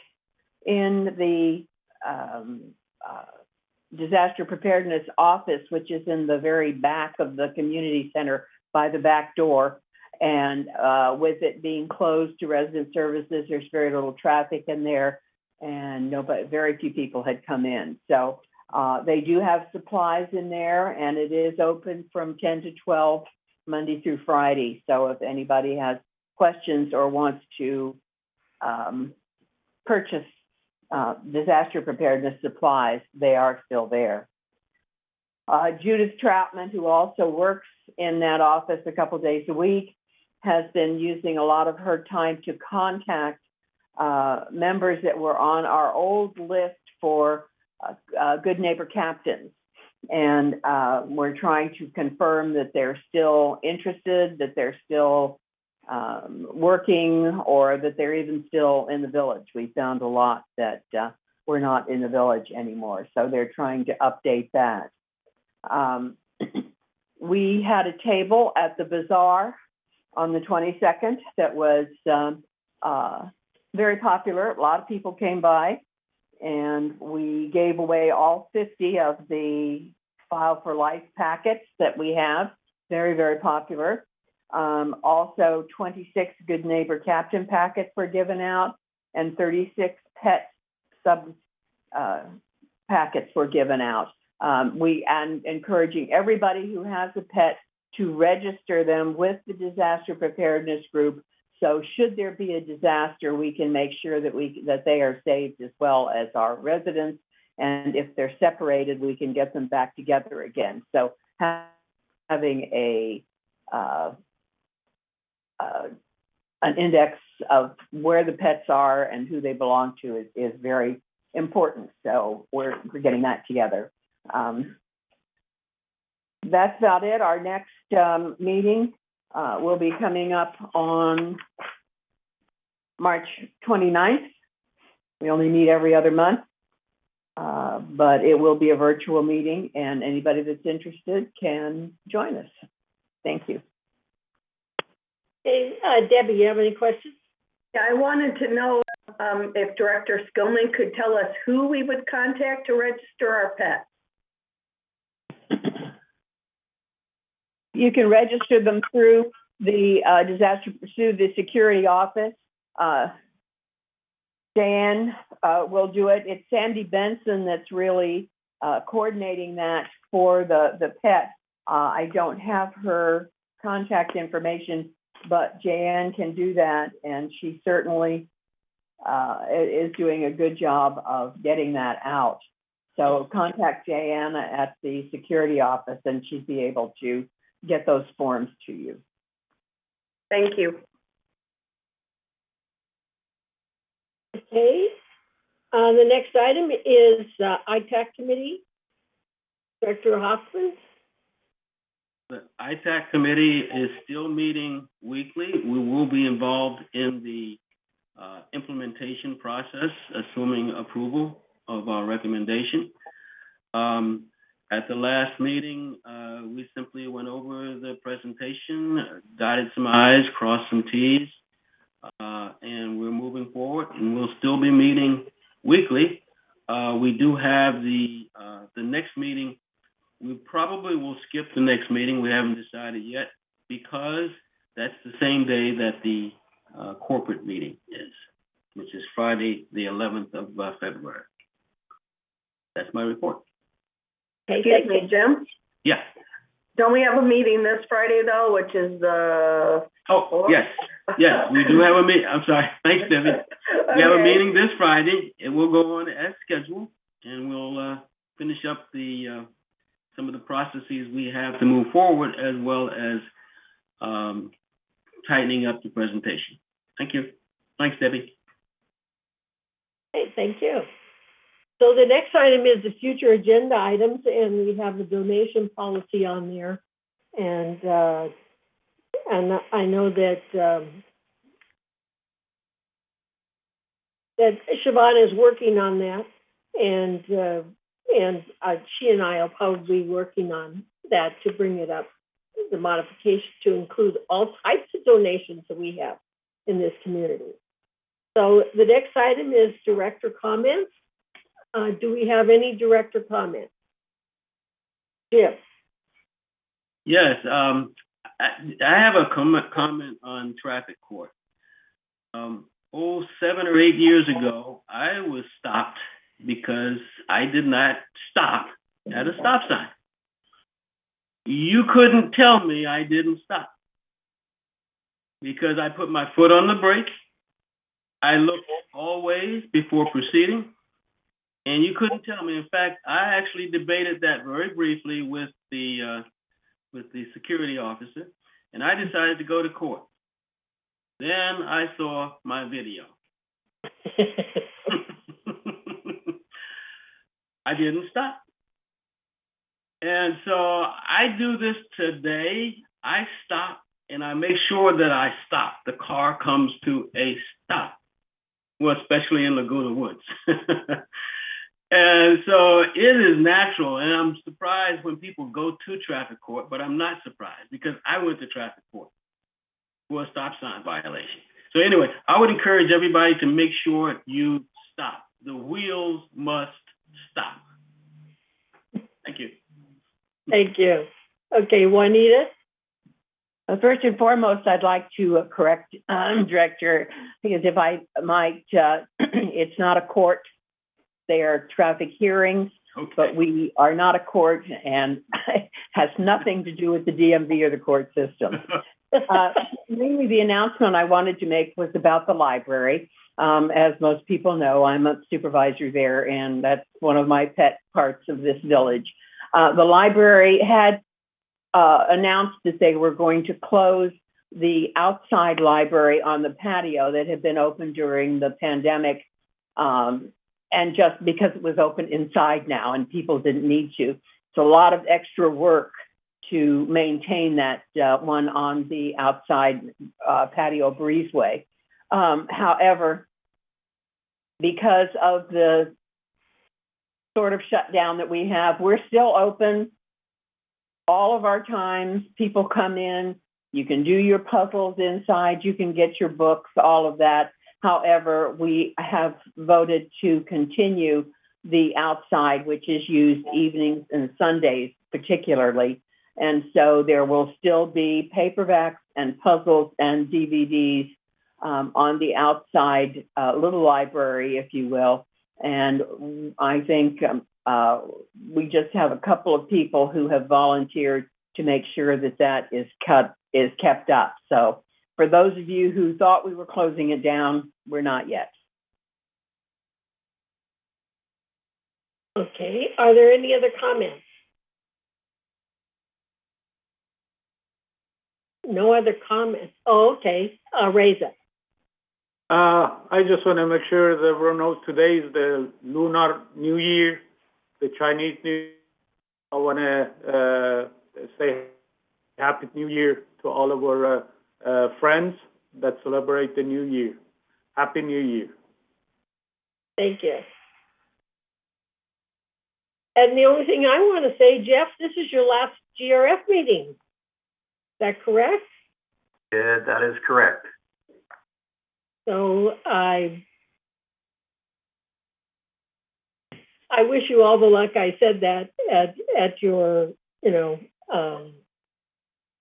in the disaster preparedness office, which is in the very back of the community center by the back door. And with it being closed to resident services, there's very little traffic in there, and very few people had come in. So they do have supplies in there, and it is open from 10 to 12 Monday through Friday. So if anybody has questions or wants to purchase disaster preparedness supplies, they are still there. Judith Troutman, who also works in that office a couple days a week, has been using a lot of her time to contact members that were on our old list for Good Neighbor Captains. And we're trying to confirm that they're still interested, that they're still working, or that they're even still in the village. We found a lot that were not in the village anymore, so they're trying to update that. We had a table at the bazaar on the 22nd that was very popular. A lot of people came by, and we gave away all 50 of the File for Life packets that we have. Very, very popular. Also, 26 Good Neighbor Captain packets were given out, and 36 pet sub packets were given out. We are encouraging everybody who has a pet to register them with the disaster preparedness group. So should there be a disaster, we can make sure that they are saved as well as our residents. And if they're separated, we can get them back together again. So having an index of where the pets are and who they belong to is very important. So we're getting that together. That's about it. Our next meeting will be coming up on March 29th. We only meet every other month, but it will be a virtual meeting, and anybody that's interested can join us. Thank you. Hey, Debbie, you have any questions? Yeah, I wanted to know if Director Skillman could tell us who we would contact to register our pets. You can register them through the through the security office. Dan will do it. It's Sandy Benson that's really coordinating that for the pet. I don't have her contact information, but Jan can do that, and she certainly is doing a good job of getting that out. So contact Jan at the security office, and she'd be able to get those forms to you. Thank you. Okay. The next item is ITAC committee. Director Hoffman. The ITAC committee is still meeting weekly. We will be involved in the implementation process, assuming approval of our recommendation. At the last meeting, we simply went over the presentation, dotted some I's, crossed some T's, and we're moving forward, and we'll still be meeting weekly. We do have the next meeting. We probably will skip the next meeting. We haven't decided yet, because that's the same day that the corporate meeting is, which is Friday, the 11th of February. That's my report. Excuse me, Jim? Yeah. Don't we have a meeting this Friday, though, which is the... Oh, yes. Yes, we do have a meeting. I'm sorry. Thanks, Debbie. We have a meeting this Friday. It will go on as scheduled, and we'll finish up some of the processes we have to move forward, as well as tightening up the presentation. Thank you. Thanks, Debbie. Okay, thank you. So the next item is the future agenda items, and we have the donation policy on there. And I know that that Siobhan is working on that, and she and I will probably be working on that to bring it up, the modification to include all types of donations that we have in this community. So the next item is director comments. Do we have any director comments? Jim? Yes, I have a comment on traffic court. 7 or 8 years ago, I was stopped because I did not stop at a stop sign. You couldn't tell me I didn't stop, because I put my foot on the brake I looked always before proceeding, and you couldn't tell me. In fact, I actually debated that very briefly with the security officer, and I decided to go to court. Then I saw my video. I didn't stop. And so I do this today. I stop and I make sure that I stop. The car comes to a stop. Well, especially in Laguna Woods. And so it is natural. And I'm surprised when people go to traffic court, but I'm not surprised because I went to traffic court for a stop sign violation. So anyway, I would encourage everybody to make sure you stop. The wheels must stop. Thank you. Thank you. Okay, Juanita? First and foremost, I'd like to correct Director, because if I might, it's not a court. They are traffic hearings, Okay. but we are not a court and has nothing to do with the DMV or the court system. Mainly the announcement I wanted to make was about the library. As most people know, I'm a supervisor there, and that's one of my pet parts of this village. The library had announced that they were going to close the outside library on the patio that had been open during the pandemic, and just because it was open inside now and people didn't need to. It's a lot of extra work to maintain that one on the outside patio breezeway. However, because of the sort of shutdown that we have, we're still open all of our times. People come in, you can do your puzzles inside, you can get your books, all of that. However, we have voted to continue the outside, which is used evenings and Sundays particularly. And so there will still be paperbacks and puzzles and DVDs on the outside little library, if you will. And I think we just have a couple of people who have volunteered to make sure that that is kept up. So for those of you who thought we were closing it down, we're not yet. Okay, are there any other comments? No other comments. Oh, okay. Reza. I just want to make sure that everyone knows today is the Lunar New Year, the Chinese New Year. I want to say Happy New Year to all of our friends that celebrate the New Year. Happy New Year. Thank you. And the only thing I want to say, Jeff, this is your last GRF meeting. Is that correct? Yeah, that is correct. So I wish you all the luck. I said that at your,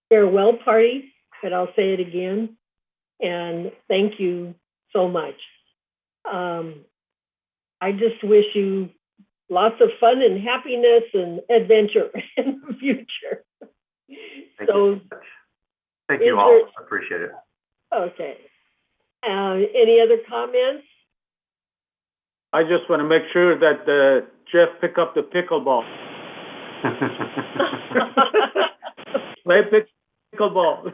farewell party, but I'll say it again. And thank you so much. I just wish you lots of fun and happiness and adventure in the future. Thank you. Thank you all. I appreciate it. Okay. Any other comments? I just want to make sure that Jeff pick up the pickleball. Play pickleball.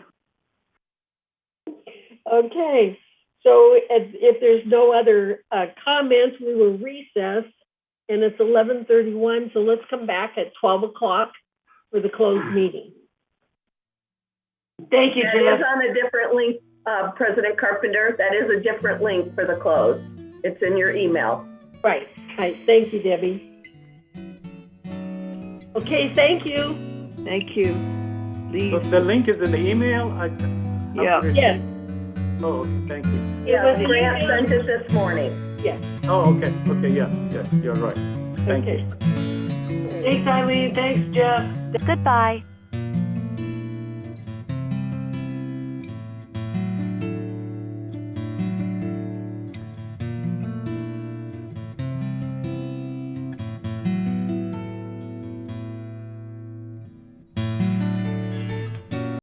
Okay. So if there's no other comments, we will recess, and it's 11:31. So let's come back at 12 o'clock for the closed meeting. Thank you, Jeff. Jeff. That is on a different link, President Carpenter. That is a different link for the close. It's in your email. Right. Thank you, Debbie. Okay, thank you. Thank you. So the link is in the email? Yeah. Yes. Oh, thank you. Yeah, Grant sent it this morning. Yes. Oh, okay. Okay, yes, you're right. Thank you. Thanks, Eileen. Thanks, Jeff. Goodbye.